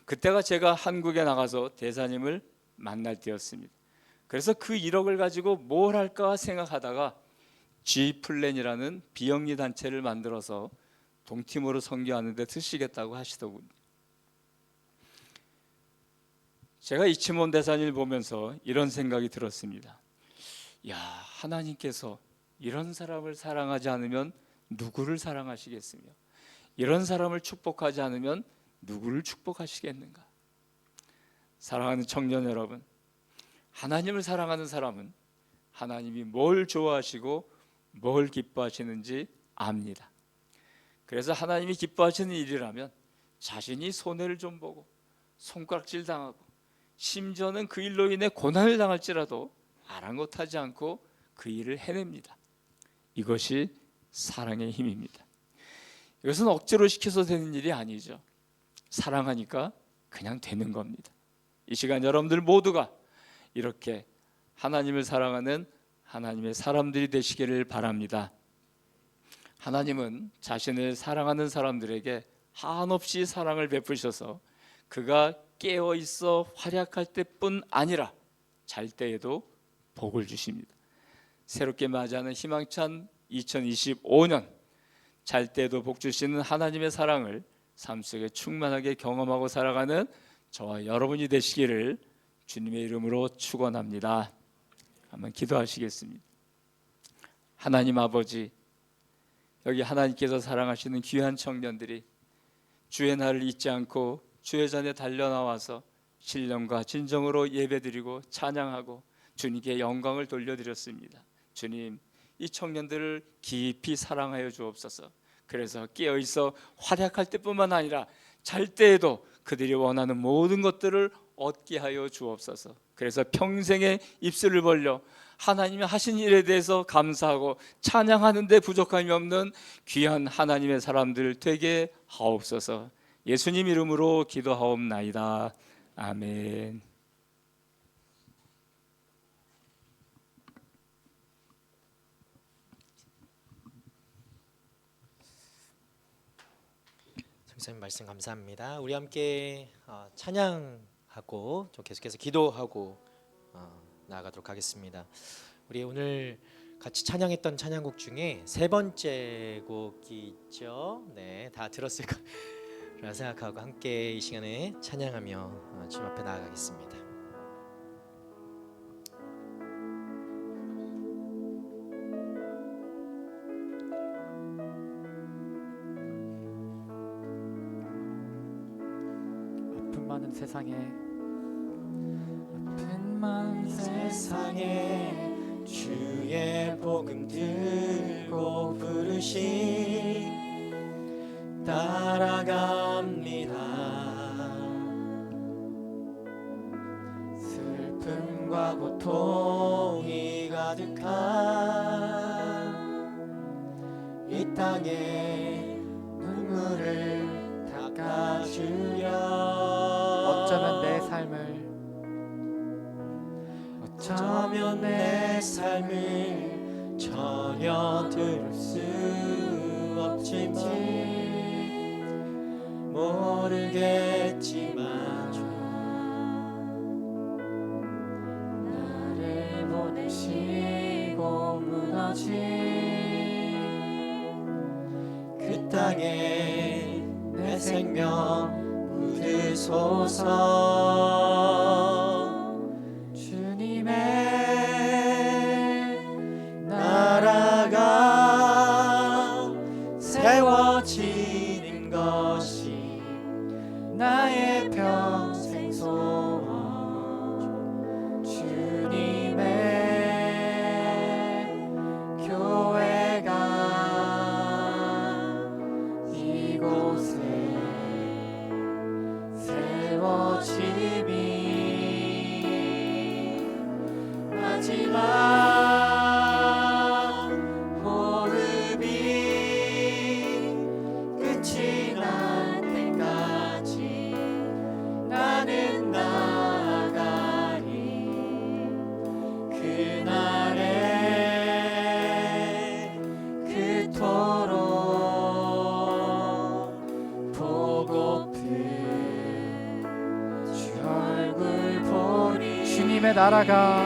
그때가 제가 한국에 나가서 대사님을 만날 때였습니다. 그래서 그 1억을 가지고 뭘 할까 생각하다가 G플랜이라는 비영리 단체를 만들어서 동티모르 선교하는 데 쓰시겠다고 하시더군요. 제가 이치몬 대사님을 보면서 이런 생각이 들었습니다. 야, 하나님께서 이런 사람을 사랑하지 않으면 누구를 사랑하시겠으며, 이런 사람을 축복하지 않으면 누구를 축복하시겠는가? 사랑하는 청년 여러분, 하나님을 사랑하는 사람은 하나님이 뭘 좋아하시고 뭘 기뻐하시는지 압니다. 그래서 하나님이 기뻐하시는 일이라면 자신이 손해를 좀 보고 손가락질 당하고 심지어는 그 일로 인해 고난을 당할지라도 아랑곳하지 않고 그 일을 해냅니다. 이것이 사랑의 힘입니다. 이것은 억지로 시켜서 되는 일이 아니죠. 사랑하니까 그냥 되는 겁니다. 이 시간 여러분들 모두가 이렇게 하나님을 사랑하는 하나님의 사람들이 되시기를 바랍니다. 하나님은 자신을 사랑하는 사람들에게 한없이 사랑을 베푸셔서 그가 깨어 있어 활약할 때뿐 아니라 잘 때에도 복을 주십니다. 새롭게 맞이하는 희망찬 2025년, 잘 때에도 복 주시는 하나님의 사랑을 삶 속에 충만하게 경험하고 살아가는 저와 여러분이 되시기를 주님의 이름으로 축원합니다. 한번 기도하시겠습니다. 하나님 아버지, 여기 하나님께서 사랑하시는 귀한 청년들이 주의 날을 잊지 않고 주의 전에 달려나와서 신령과 진정으로 예배드리고 찬양하고 주님께 영광을 돌려드렸습니다. 주님, 이 청년들을 깊이 사랑하여 주옵소서. 그래서 깨어있어 활약할 때뿐만 아니라 잘 때에도 그들이 원하는 모든 것들을 얻게 하여 주옵소서. 그래서 평생의 입술을 벌려 하나님이 하신 일에 대해서 감사하고 찬양하는 데 부족함이 없는 귀한 하나님의 사람들 되게 하옵소서. 예수님 이름으로 기도하옵나이다. 아멘. 성사님 말씀 감사합니다. 우리 함께 찬양하고 또 계속해서 기도하고 나아가도록 하겠습니다. 우리 오늘 같이 찬양했던 찬양곡 중에 세 번째 곡이 있죠. 네, 다 들었을 거라 생각하고 함께 이 시간에 찬양하며 주님 앞에 나아가겠습니다. 아픔 많은 세상에 주의 복음 들고 부르시 따라갑니다. 슬픔과 고통이 가득한 이 땅에 눈물을 닦아주려 어쩌면 내 삶을 전혀 들을 수 없지만 모르겠지만 나를 보내시고 무너진 그 땅에 내 생명 묻으소서. 주님의 나라가 세워지는 것이 나의 평생 소원 주님의 교회가 이곳에 세워짐이 마지막 호흡이 끝이 날 때까지 나는 나아가리. 그날에 그토록 보고픈 주 얼굴 보니 주님의 나라가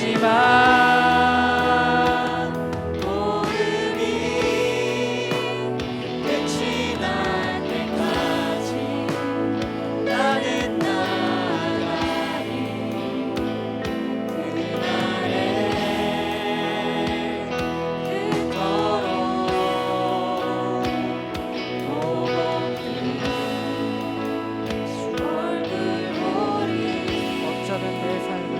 모르겠지만 모름이 끝이 날 때까지 나는 나가리. 그날에 그토록 어쩌면 내 삶을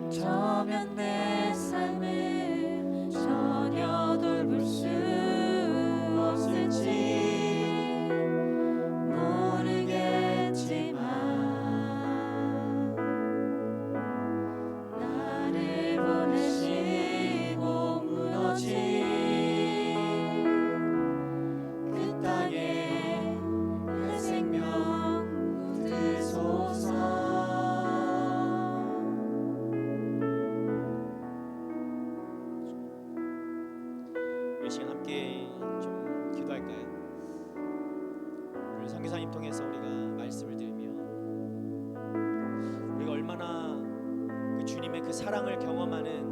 어쩌면 내 삶을 전혀 돌볼 수 없을지 모르겠지만 나를 보내시고 무너진 그 땅에 내 생명 묻으소서. 이 시간 함께 좀 기도할까요? 오늘 선교사님 통해서 우리가 말씀을 들으며 우리가 얼마나 그 주님의 그 사랑을 경험하는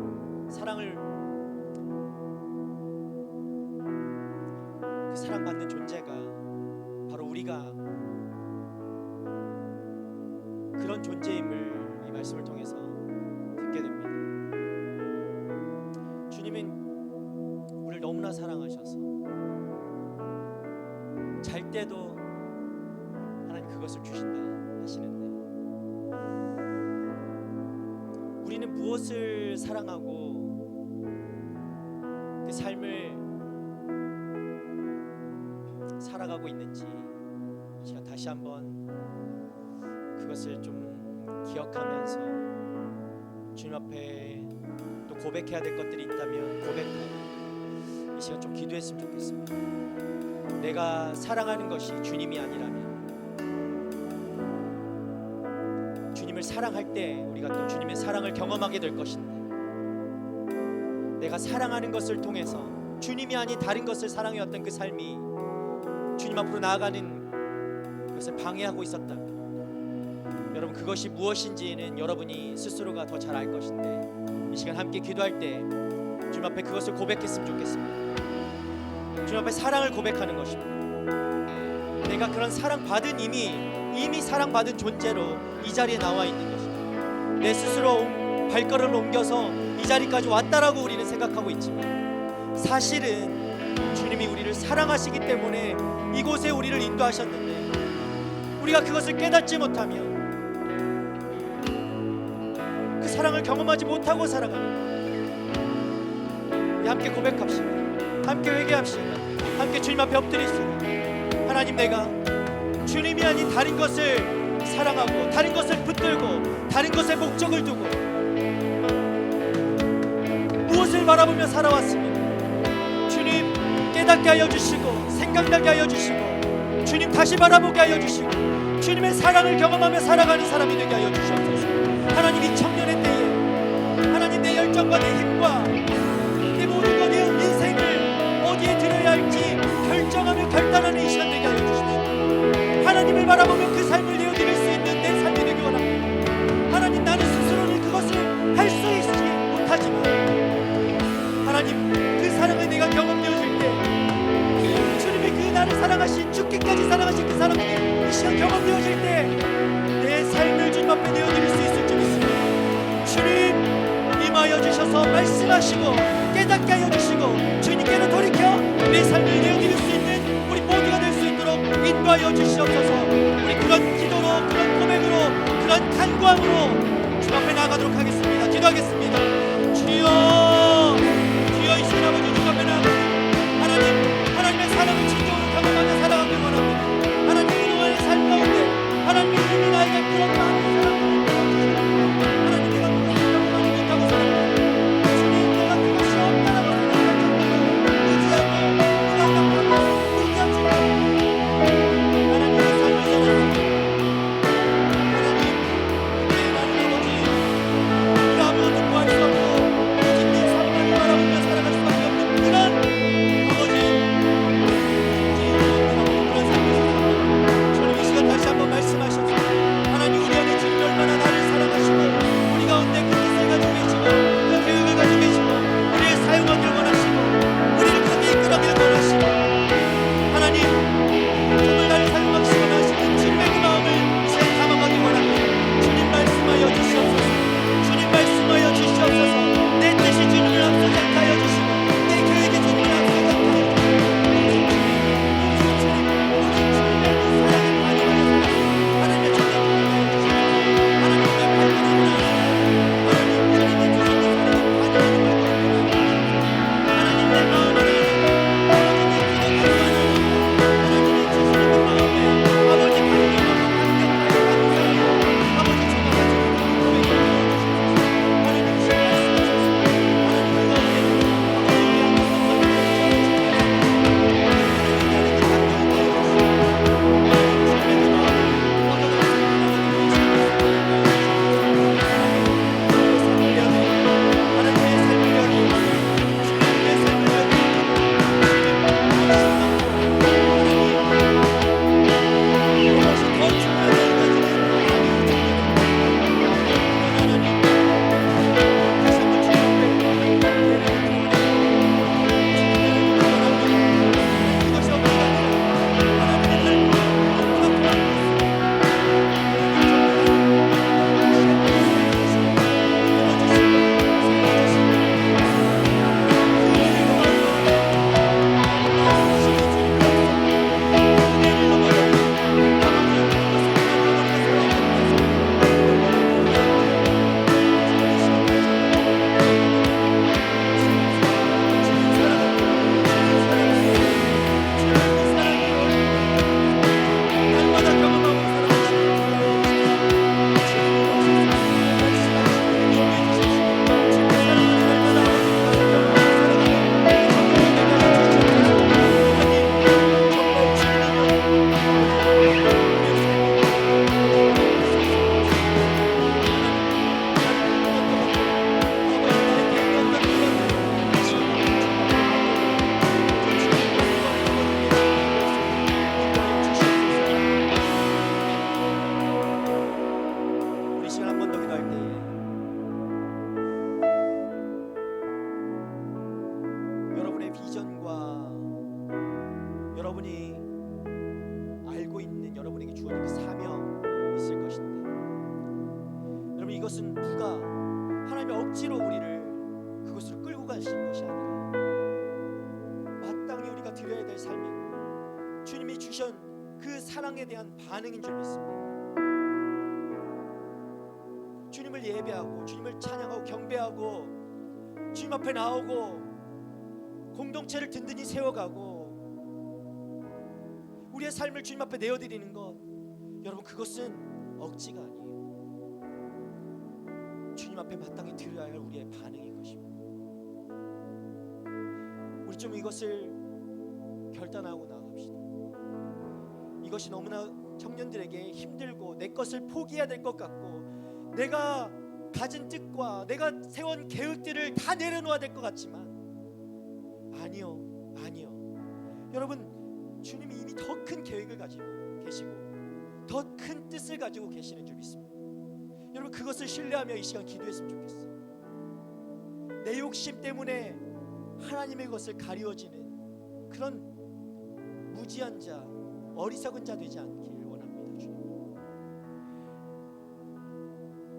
그 사랑받는 존재가 바로 우리가 그런 존재임을 이 말씀을 통해서 듣게 됩니다. 주님은 우리를 너무나 사랑하셔서 잘 때도 하나님 그것을 주신다 하시는데 우리는 무엇을 사랑하고 그 삶을 살아가고 있는지 이 시간 다시 한번 그것을 좀 기억하면서 주님 앞에 또 고백해야 될 것들이 있다면 고백하고 이 시간 좀 기도했으면 좋겠습니다. 내가 사랑하는 것이 주님이 아니라면 주님을 사랑할 때 우리가 또 주님의 사랑을 경험하게 될 것인데 내가 사랑하는 것을 통해서 주님이 아닌 다른 것을 사랑해왔던 그 삶이 주님 앞으로 나아가는 것을 방해하고 있었다면 여러분 그것이 무엇인지는 여러분이 스스로가 더 잘 알 것인데 이 시간 함께 기도할 때 주님 앞에 그것을 고백했으면 좋겠습니다. 주님 앞에 사랑을 고백하는 것입니다. 내가 그런 사랑받은 이미 사랑받은 존재로 이 자리에 나와 있는 것입니다. 내 스스로 발걸음을 옮겨서 이 자리까지 왔다라고 우리는 생각하고 있지만 사실은 주님이 우리를 사랑하시기 때문에 이곳에 우리를 인도하셨는데 우리가 그것을 깨닫지 못하면 그 사랑을 경험하지 못하고 살아가는 함께 고백합시다. 함께 회개합시다. 함께 주님 앞에 엎드리시다. 하나님 내가 주님이 아닌 다른 것을 사랑하고 다른 것을 붙들고 다른 것에 목적을 두고 무엇을 바라보며 살아왔습니까? 주님 깨닫게 하여 주시고 생각나게 하여 주시고 주님 다시 바라보게 하여 주시고 주님의 사랑을 경험하며 살아가는 사람이 되게 하여 주시옵소서. 하나님 이 청년의 때에 하나님 내 열정과 내 힘과 내 모든 것 내 인생을 어디에 드려야 할지 결정하며 결단하는 이 시간 되게 하여 주십시오. 하나님을 바라보며 그 삶을 내어드릴 수 있는 내 삶이 되기 원합니다. 하나님 나는 스스로는 그것을 할 수 있지 못하지만 하나님 그 사랑을 내가 경험되어질 때 주님이 그 나를 사랑하신 죽기까지 사랑하신 그 사랑이 이 시간 경험되어질 때 내 삶을 주님 앞에 내어드릴 수 있을 줄 믿습니다. 주님 임하여 주셔서 말씀하시고 깨닫게 하여 주시고 주님께로 돌이켜 내 삶을 내어드릴 수 있는 우리 모두가 될 수 있도록 인도하여 주시옵소서. 우리 그런 기도로 그런 고백으로 그런 간구함으로 주 앞에 나아가도록 하겠습니다. 기도하겠습니다. 주여 주여 이 시간 아버지 주 앞에 나아갑니다. 하나님의 사랑을 진정으로 경험하며 살아가길 원합니다. 하나님 그동안의 삶 가운데 하나님이 이미 나에게 그런 마음의 사랑을 하나님 내가 그것을 경험하지 못하고 살았는데 주님 내가 그것이 없다라고 생각할 정도로 의지하고 무관하고 포기하지 하나님의 삶을 살았습니다. 하나님 내 많은 아버지 그 아무것도 시간 한 번 더 기도할 때에 여러분의 비전과 여러분이 알고 있는 여러분에게 주어진 그 사명 있을 것인데, 여러분 이것은 누가 하나님의 억지로 우리를 그것으로 끌고 가시는 것이 아니라 마땅히 우리가 드려야 될 삶이고 주님이 주신 그 사랑에 대한 반응인 줄 믿습니다. 주님을 예배하고 주님을 찬양하고 경배하고 주님 앞에 나오고 공동체를 든든히 세워가고 우리의 삶을 주님 앞에 내어드리는 것, 여러분 그것은 억지가 아니에요. 주님 앞에 마땅히 드려야 할 우리의 반응인 것입니다. 우리 좀 이것을 결단하고 나아갑시다. 이것이 너무나 청년들에게 힘들고 내 것을 포기해야 될 것 같고 내가 가진 뜻과 내가 세운 계획들을 다 내려놓아야 될 것 같지만 아니요. 여러분 주님이 이미 더 큰 계획을 가지고 계시고 더 큰 뜻을 가지고 계시는 줄 믿습니다. 여러분 그것을 신뢰하며 이 시간 기도했으면 좋겠어요. 내 욕심 때문에 하나님의 것을 가리워지는 그런 무지한 자, 어리석은 자 되지 않길 원합니다. 주님,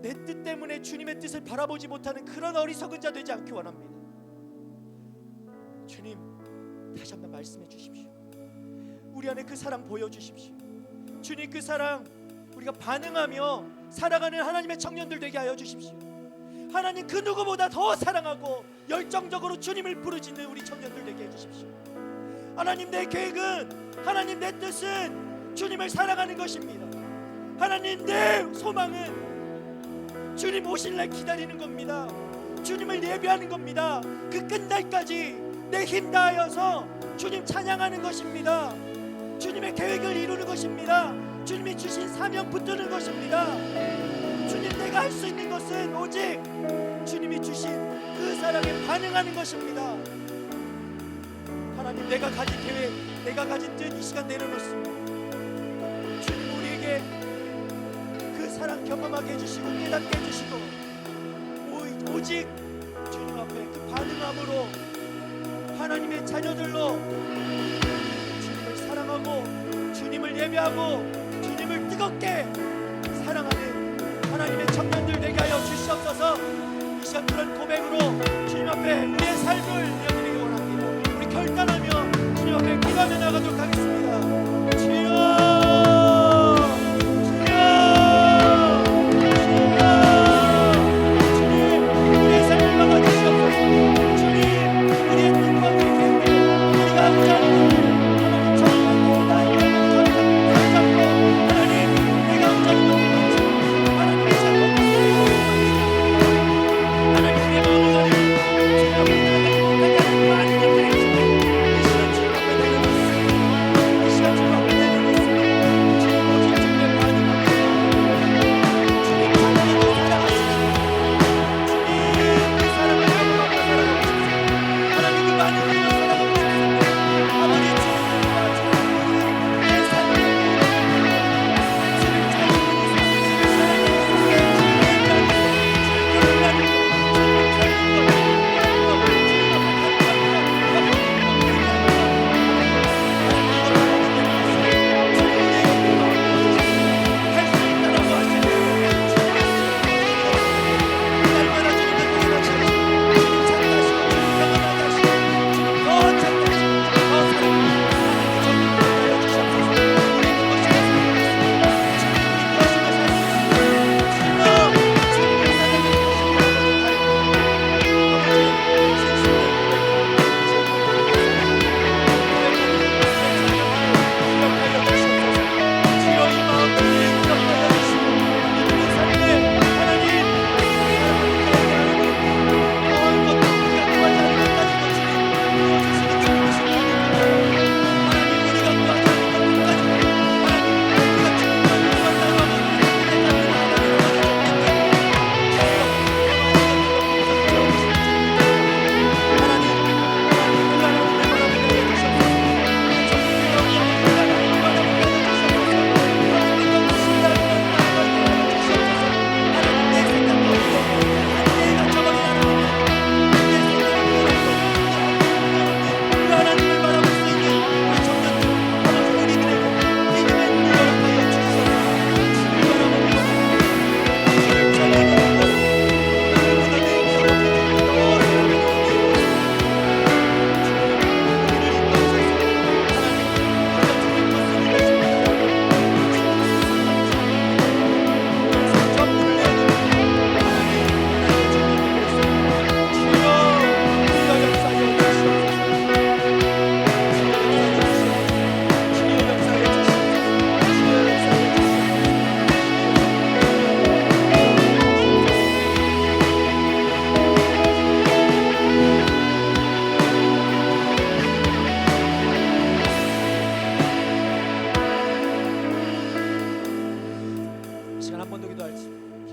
내 뜻 때문에 주님의 뜻을 바라보지 못하는 그런 어리석은 자 되지 않길 원합니다. 주님 다시 한번 말씀해 주십시오. 우리 안에 그 사랑 보여주십시오. 주님 그 사랑 우리가 반응하며 살아가는 하나님의 청년들 되게 하여 주십시오. 하나님 그 누구보다 더 사랑하고 열정적으로 주님을 부르짖는 우리 청년들 되게 해주십시오. 하나님 내 계획은, 하나님 내 뜻은 주님을 사랑하는 것입니다. 하나님 내 소망은 주님 오실 날 기다리는 겁니다. 주님을 예배하는 겁니다. 그 끝날까지 내 힘 다하여서 주님 찬양하는 것입니다. 주님의 계획을 이루는 것입니다. 주님이 주신 사명 붙드는 것입니다. 주님 내가 할 수 있는 것은 오직 주님이 주신 그 사랑에 반응하는 것입니다. 하나님 내가 가진 계획, 내가 가진 뜻 이 시간 내려놓습니다. 주님 우리에게 그 사랑 경험하게 해주시고 깨닫게 해주시고 오직 주님 앞에 그 반응함으로 하나님의 자녀들로 주님을 사랑하고 주님을 예배하고 주님을 뜨겁게 사랑하는 하나님의 청년들 되게 하여 주시옵소서. 이 시간 그런 고백으로 주님 앞에 우리의 삶을 내어드리기 원합니다. 우리 결단하며 주님 앞에 기도하며 나가도록 하겠습니다. 주여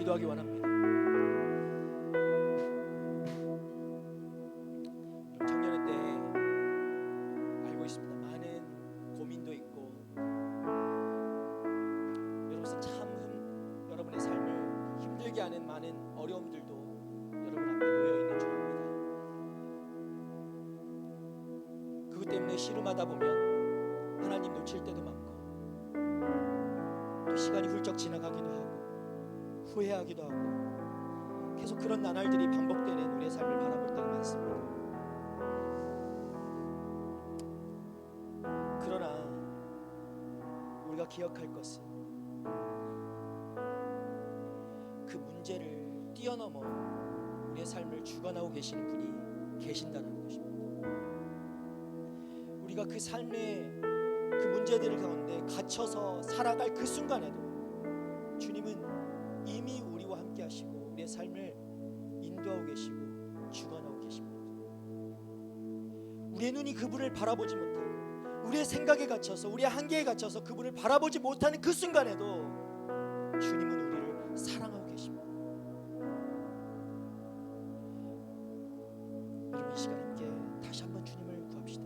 기도하기 원합니다. 청년회 때 알고 있습니다. 많은 고민도 있고 여러분의 삶을 힘들게 하는 많은 어려움들도 여러분 앞에 놓여 있는 줄 압니다. 그것 때문에 씨름하다 보면 하나님 놓칠 때도 많고 또 시간이 훌쩍 지나가기도 하고 후회하기도 하고 계속 그런 나날들이 반복되는 우리의 삶을 바라볼 때가 많습니다. 그러나 우리가 기억할 것은 그 문제를 뛰어넘어 우리의 삶을 주관하고 계시는 분이 계신다는 것입니다. 우리가 그 삶의 그 문제들 가운데 갇혀서 살아갈 그 순간에도 주님은 이미 우리와 함께 하시고 우리의 삶을 인도하고 계시고 주관하고 계십니다. 우리의 눈이 그분을 바라보지 못하고 우리의 생각에 갇혀서 우리의 한계에 갇혀서 그분을 바라보지 못하는 그 순간에도 주님은 우리를 사랑하고 계십니다. 여러분, 이 시간 함께 다시 한번 주님을 구합시다.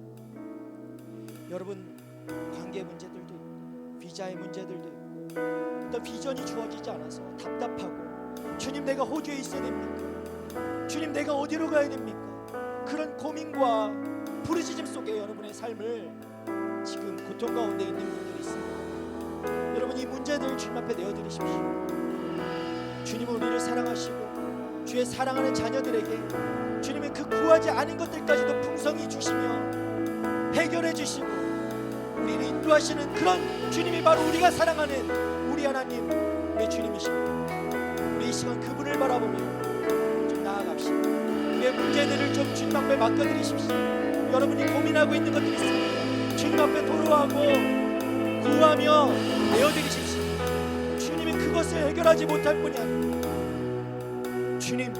여러분, 관계 문제들도 있고 비자의 문제들도 있고 어떤 비전이 주어지지 않아서 답답하고 주님 내가 호주에 있어야 됩니까? 주님 내가 어디로 가야 됩니까? 그런 고민과 부르짖음 속에 여러분의 삶을 지금 고통 가운데 있는 분들이 있습니다. 여러분, 이 문제들 주님 앞에 내어드리십시오. 주님은 우리를 사랑하시고 주의 사랑하는 자녀들에게 주님은 그 구하지 않은 것들까지도 풍성히 주시며 해결해 주시고 우리를 인도하시는 그런 주님이 바로 우리가 사랑하는 우리 하나님, 우리 주님이십니다. 우리 이 시간 그분을 바라보며 좀 나아갑시다. 우리의 문제들을 좀 주님 앞에 맡겨드리십시오. 여러분이 고민하고 있는 것들이 있습니다. 주님 앞에 도로하고 구하며 내어드리십시오. 주님이 그것을 해결하지 못할 뿐이 아닙니다. 주님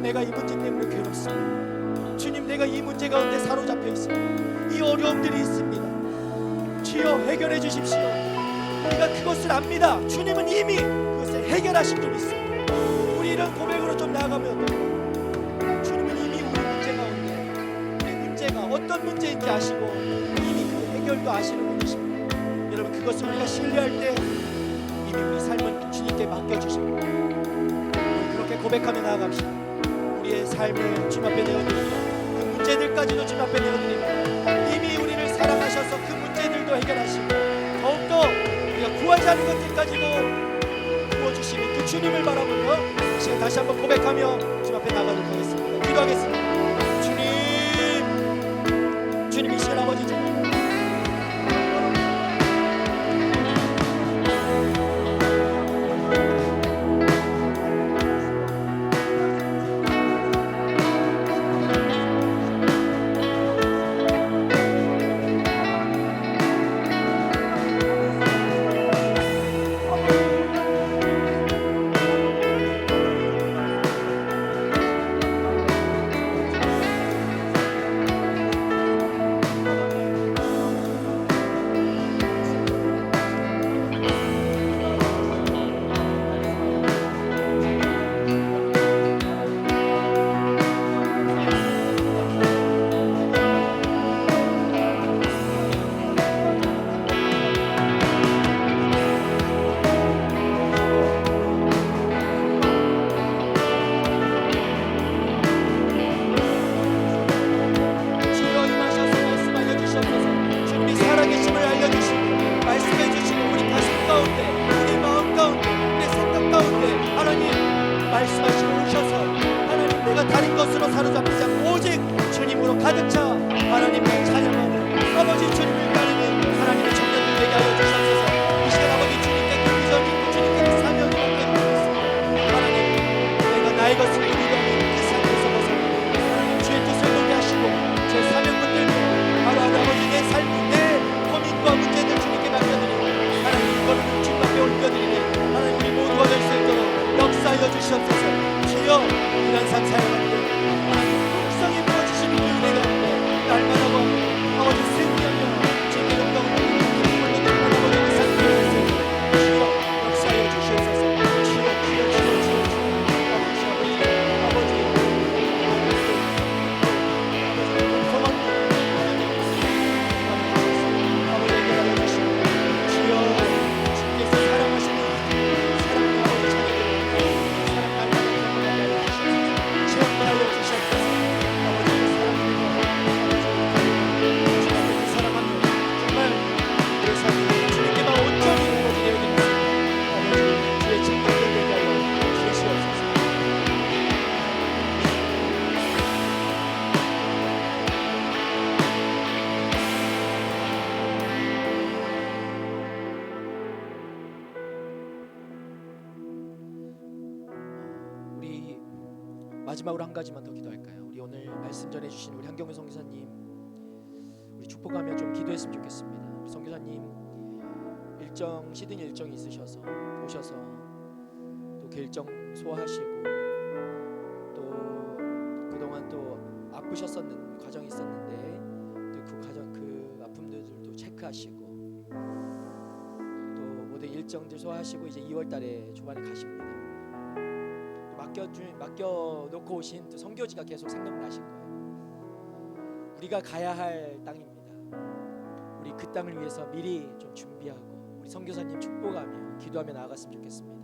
내가 이 문제 때문에 괴롭습니다. 주님 내가 이 문제 가운데 사로잡혀 있습니다. 이 어려움들이 있습니다. 주여 해결해 주십시오. 우리가 그것을 압니다. 주님은 이미 그것을 해결하신 줄 믿습니다. 우리 이런 고백으로 좀 나아가면 주님은 이미 우리 문제 가운데 우리 문제가 어떤 문제인지 아시고 이미 그 해결도 아시는 분이십니다. 여러분, 그것을 우리가 신뢰할 때 이미 우리 삶은 주님께 맡겨주십니다. 우리 그렇게 고백하며 나아갑시다. 우리의 삶을 주님 앞에 내어드리고 그 문제들까지도 주님 앞에 내어드리고 이미 우리를 사랑하셔서 그 문제들도 해결하시고 더욱더 우리가 구하지 않은 것들까지도 부어주시는 그 주님을 바라보며 지금 다시 한번 고백하며 주님 앞에 나가도록 하겠습니다. 기도하겠습니다. 주님 이 시간 아버지 주님 주여 우리 마지막으로 한 가지만 더 기도할까요? 우리 오늘 말씀 전해주신 우리 한경민 선교사님 우리 축복하며 좀 기도했으면 좋겠습니다. 우리 선교사님 일정 시드니 일정이 있으셔서 오셔서 또 그 일정 소화하시고 또 그동안 또 아프셨었는 과정이 있었는데 또 그 과정 그 아픔들도 체크하시고 또 모든 일정들 소화하시고 이제 2월달에 초반에 가십니다. 맡겨놓고 오신 또 선교지가 계속 생각나실 거예요. 우리가 가야 할 땅입니다. 우리 그 땅을 위해서 미리 좀 준비하고 우리 선교사님 축복하며 기도하며 나아갔으면 좋겠습니다.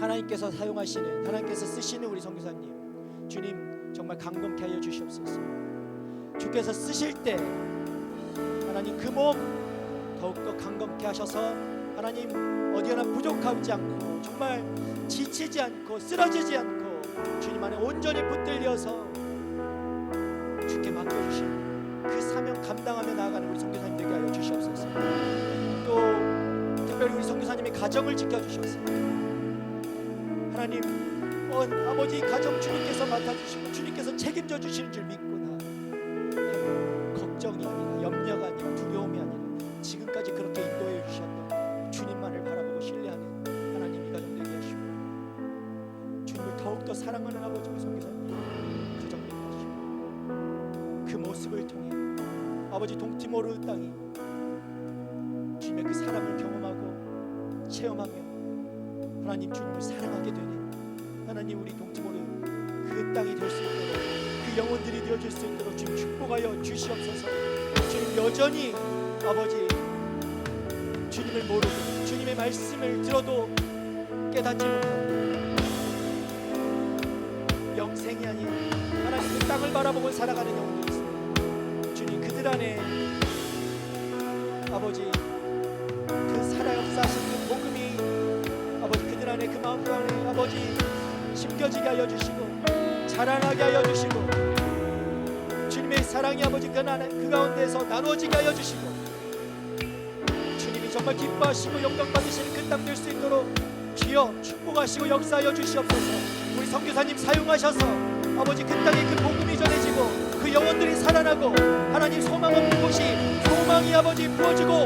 하나님께서 사용하시는 하나님께서 쓰시는 우리 선교사님 주님 정말 강건케 하여 주시옵소서. 주께서 쓰실 때 하나님 그 몸 더욱더 강건케 하셔서 하나님 어디 하나 부족하지 않고 정말 지치지 않고 쓰러지지 않고 주님 안에 온전히 붙들려서 주께 맡겨주신 그 사명 감당하며 나아가는 우리 선교사님 되게 하여 주시옵소서. 또 특별히 우리 선교사님의 가정을 지켜주셔서 하나님 아버지 가정 주님께서 맡아주시고 주님께서 책임져 주시는 줄 믿구나. 걱정이 아니라 염려가 아니라 두려움이 아니라 지금까지 그렇게 인도해 주셨던 주님만을 바라보고 신뢰하는 하나님 이 가정 되게 하시고 주님을 더욱더 사랑하는 아버지 우리 선교사님 가정 되게 하시고 그 모습을 통해 아버지 동티모르 땅이 주님의 그 사랑을 경험하고 체험하며 하나님 주님을 사랑하게 되는 하나님 우리 동티모르 그 땅이 될 수 있도록 그 영혼들이 되어질 수 있도록 주님 축복하여 주시옵소서. 주님 여전히 아버지 주님을 모르고 주님의 말씀을 들어도 깨닫지 못하고 영생이 아닌 하나님 그 땅을 바라보고 살아가는 영혼들이 있습니다. 주님 그들 안에 아버지 그 살아 역사하신 그 복음이 아버지 그들 안에 그 마음 안에 아버지 심겨지게 하여 주시고 자라나게 하여 주시고 주님의 사랑이 아버지 그 가운데서 나누어지게 하여 주시고 주님이 정말 기뻐하시고 영광 받으시는 그 땅 될 수 있도록 주여 축복하시고 역사하여 주시옵소서. 우리 선교사님 사용하셔서 아버지 그 땅에 그 복음이 전해지고 그 영혼들이 살아나고 하나님 소망 없는 곳이 소망이 아버지 부어지고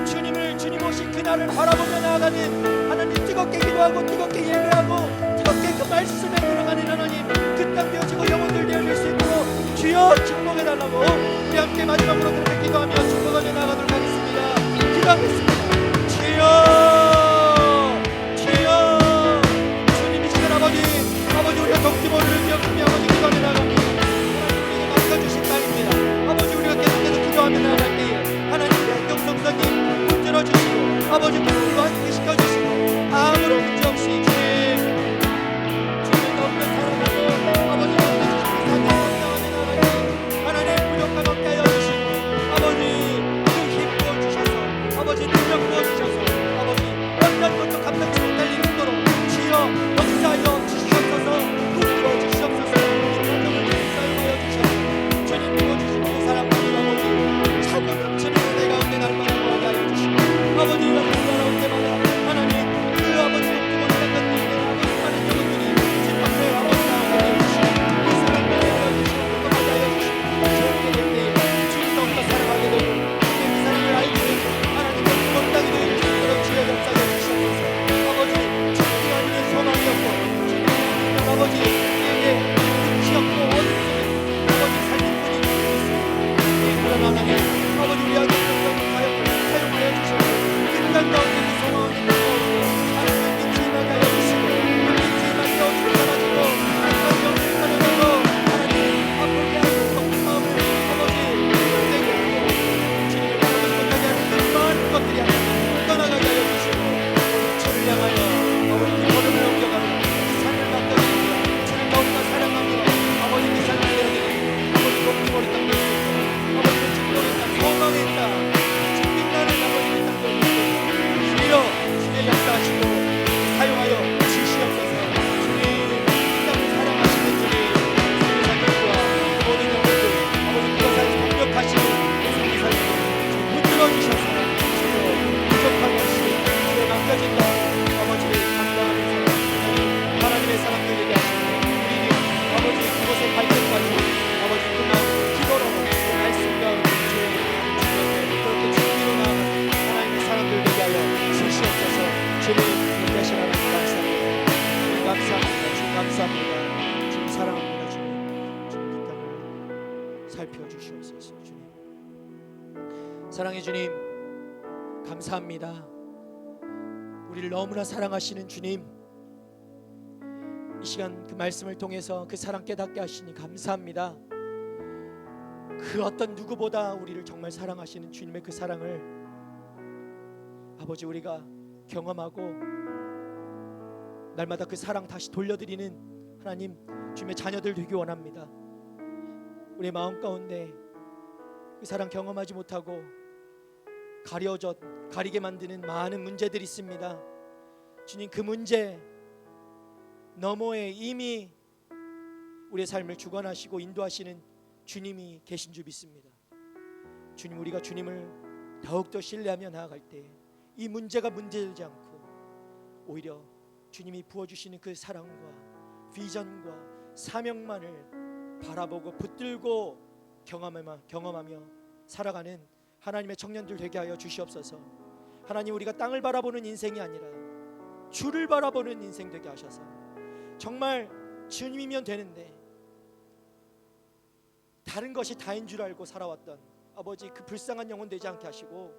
주님 오신 그날을 바라보며 나아가는 하나님 뜨겁게 기도하고 뜨겁게 예배하고 뜨겁게 그 말씀에 들어가는 하나님 그 땅 되어지고 영혼들 되어질 수 있도록 주여 축복해달라고 우리 함께 마지막으로 그렇게 기도하며 축복하며 나아가도록 하겠습니다. 기도하겠습니다. 주여 주님이시는 아버지 우리가 동티모르를 기억하며 아버지 기도하며 나아갑니다. 하나님 우리에게 맡겨주신 땅입니다. 아버지 우리가 계속해서 기도하며 나아갈 때에 하나님 우리 행동성사님 붙들어주시고 아버지 불로 함께 시켜주시고 아무런 문제 없이 주님을 너무나 사랑하고 아버지 하나님 부족함 없게 하여 주시고 아버지 그 힘 부어주셔서 아버지 능력 감사합니다. 주님 사랑합니다. 주님 그 땅을 살펴주시옵소서. 주님 사랑해 주님 감사합니다. 우리를 너무나 사랑하시는 주님, 이 시간 그 말씀을 통해서 그 사랑 깨닫게 하시니 감사합니다. 그 어떤 누구보다 우리를 정말 사랑하시는 주님의 그 사랑을 아버지 우리가 경험하고 날마다 그 사랑 다시 돌려드리는 하나님, 주님의 자녀들 되기 원합니다. 우리의 마음 가운데 그 사랑 경험하지 못하고 가리게 만드는 많은 문제들이 있습니다. 주님, 그 문제 너머에 이미 우리의 삶을 주관하시고 인도하시는 주님이 계신 줄 믿습니다. 주님, 우리가 주님을 더욱더 신뢰하며 나아갈 때 이 문제가 문제되지 않고 오히려 주님이 부어주시는 그 사랑과 비전과 사명만을 바라보고 붙들고 경험하며 살아가는 하나님의 청년들 되게 하여 주시옵소서. 하나님, 우리가 땅을 바라보는 인생이 아니라 주를 바라보는 인생 되게 하셔서 정말 주님이면 되는데 다른 것이 다인 줄 알고 살아왔던 아버지 그 불쌍한 영혼 되지 않게 하시고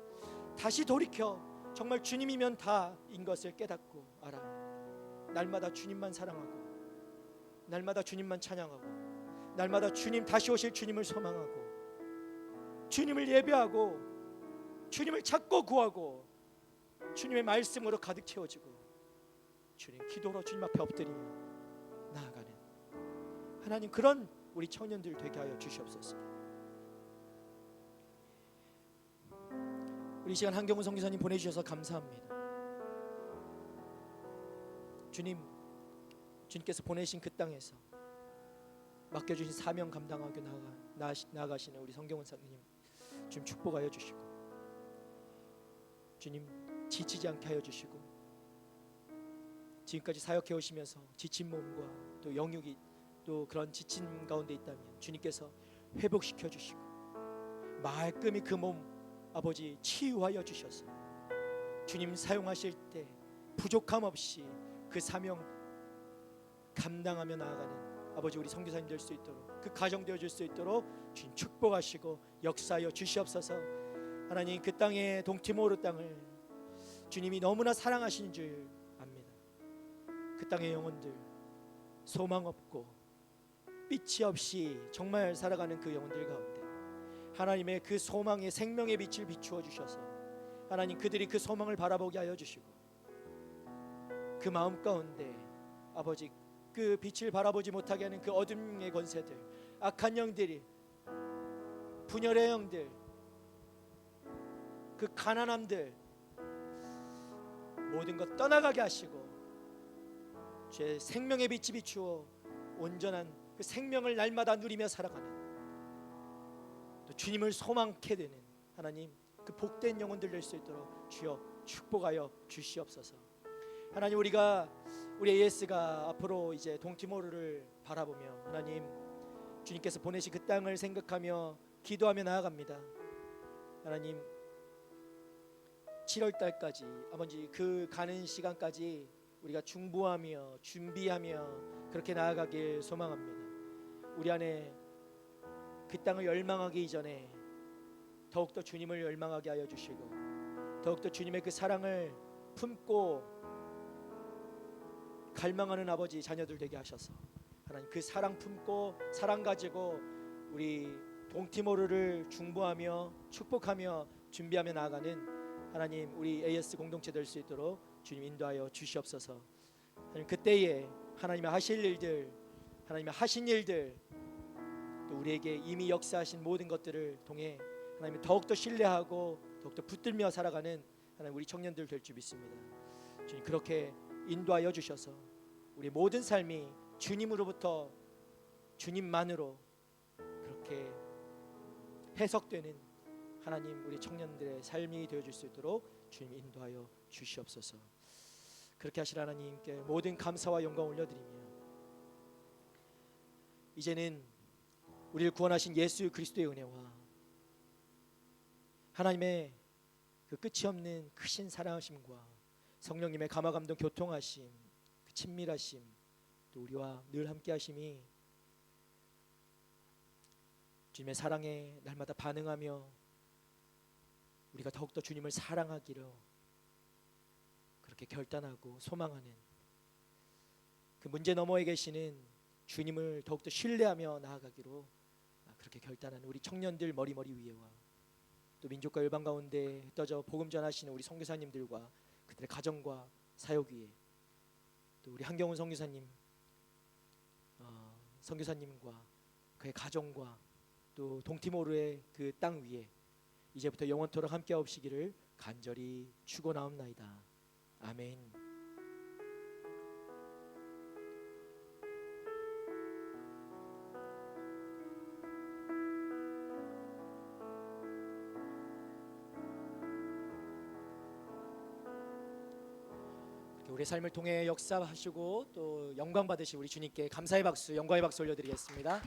다시 돌이켜 정말 주님이면 다인 것을 깨닫고 알아 날마다 주님만 사랑하고 날마다 주님만 찬양하고 날마다 주님 다시 오실 주님을 소망하고 주님을 예배하고 주님을 찾고 구하고 주님의 말씀으로 가득 채워지고 주님 기도로 주님 앞에 엎드리며 나아가는 하나님, 그런 우리 청년들 되게 하여 주시옵소서. 우리 시간 한경훈 선교사님 보내주셔서 감사합니다. 주님께서 보내신 그 땅에서 맡겨주신 사명 감당하고 나아가시는 우리 성경훈 선생님 주님 축복하여 주시고 주님 지치지 않게 하여 주시고 지금까지 사역해 오시면서 지친 몸과 또 영육이 또 그런 지친 가운데 있다면 주님께서 회복시켜 주시고 말끔히 그 몸 아버지 치유하여 주셔서 주님 사용하실 때 부족함 없이 그 사명 감당하며 나아가는 아버지 우리 선교사님 될 수 있도록 그 가정 되어줄 수 있도록 주님 축복하시고 역사하여 주시옵소서. 하나님, 그 땅의 동티모르 땅을 주님이 너무나 사랑하시는 줄 압니다. 그 땅의 영혼들 소망 없고 빛이 없이 정말 살아가는 그 영혼들 가운데 하나님의 그 소망의 생명의 빛을 비추어 주셔서 하나님 그들이 그 소망을 바라보게 하여 주시고 그 마음 가운데 아버지 그 빛을 바라보지 못하게 하는 그 어둠의 권세들, 악한 영들이, 분열의 영들, 그 가난함들 모든 것 떠나가게 하시고 제 생명의 빛이 비추어 온전한 그 생명을 날마다 누리며 살아가는 또 주님을 소망케 되는 하나님 그 복된 영혼들 될 수 있도록 주여 축복하여 주시옵소서. 하나님, 우리 AS가 앞으로 이제 동티모르를 바라보며 하나님 주님께서 보내신 그 땅을 생각하며 기도하며 나아갑니다. 하나님 7월 달까지 아버지 그 가는 시간까지 우리가 중보하며 준비하며 그렇게 나아가길 소망합니다. 우리 안에 그 땅을 열망하기 이전에 더욱더 주님을 열망하게 하여 주시고 더욱더 주님의 그 사랑을 품고 갈망하는 아버지 자녀들 되게 하셔서 하나님 그 사랑 품고 사랑 가지고 우리 동티모르를 중보하며 축복하며 준비하며 나아가는 하나님 우리 AS 공동체 될 수 있도록 주님 인도하여 주시옵소서. 하나님 그때에 하나님의 하실 일들, 하나님의 하신 일들 또 우리에게 이미 역사하신 모든 것들을 통해 하나님을 더욱더 신뢰하고 더욱더 붙들며 살아가는 하나님 우리 청년들 될 줄 믿습니다. 주님 그렇게 인도하여 주셔서 우리 모든 삶이 주님으로부터 주님만으로 그렇게 해석되는 하나님 우리 청년들의 삶이 되어줄 수 있도록 주님 인도하여 주시옵소서. 그렇게 하실 하나님께 모든 감사와 영광 올려드리며 이제는 우리를 구원하신 예수 그리스도의 은혜와 하나님의 그 끝이 없는 크신 사랑하심과 성령님의 감화감동 교통하심 그 친밀하심 또 우리와 늘 함께 하심이 주님의 사랑에 날마다 반응하며 우리가 더욱더 주님을 사랑하기로 그렇게 결단하고 소망하는 그 문제 너머에 계시는 주님을 더욱더 신뢰하며 나아가기로 그렇게 결단하는 우리 청년들 머리머리 위에와 또 민족과 열방 가운데 떠져 복음 전하시는 우리 선교사님들과 그들의 가정과 사역 위에 또 우리 한경훈 선교사님 선교사님과 그의 가정과 또 동티모르의 그 땅 위에 이제부터 영원토록 함께 하옵시기를 간절히 축원하옵나이다. 아멘. 우리의 삶을 통해 역사하시고 또 영광 받으신 우리 주님께 감사의 박수, 영광의 박수 올려드리겠습니다.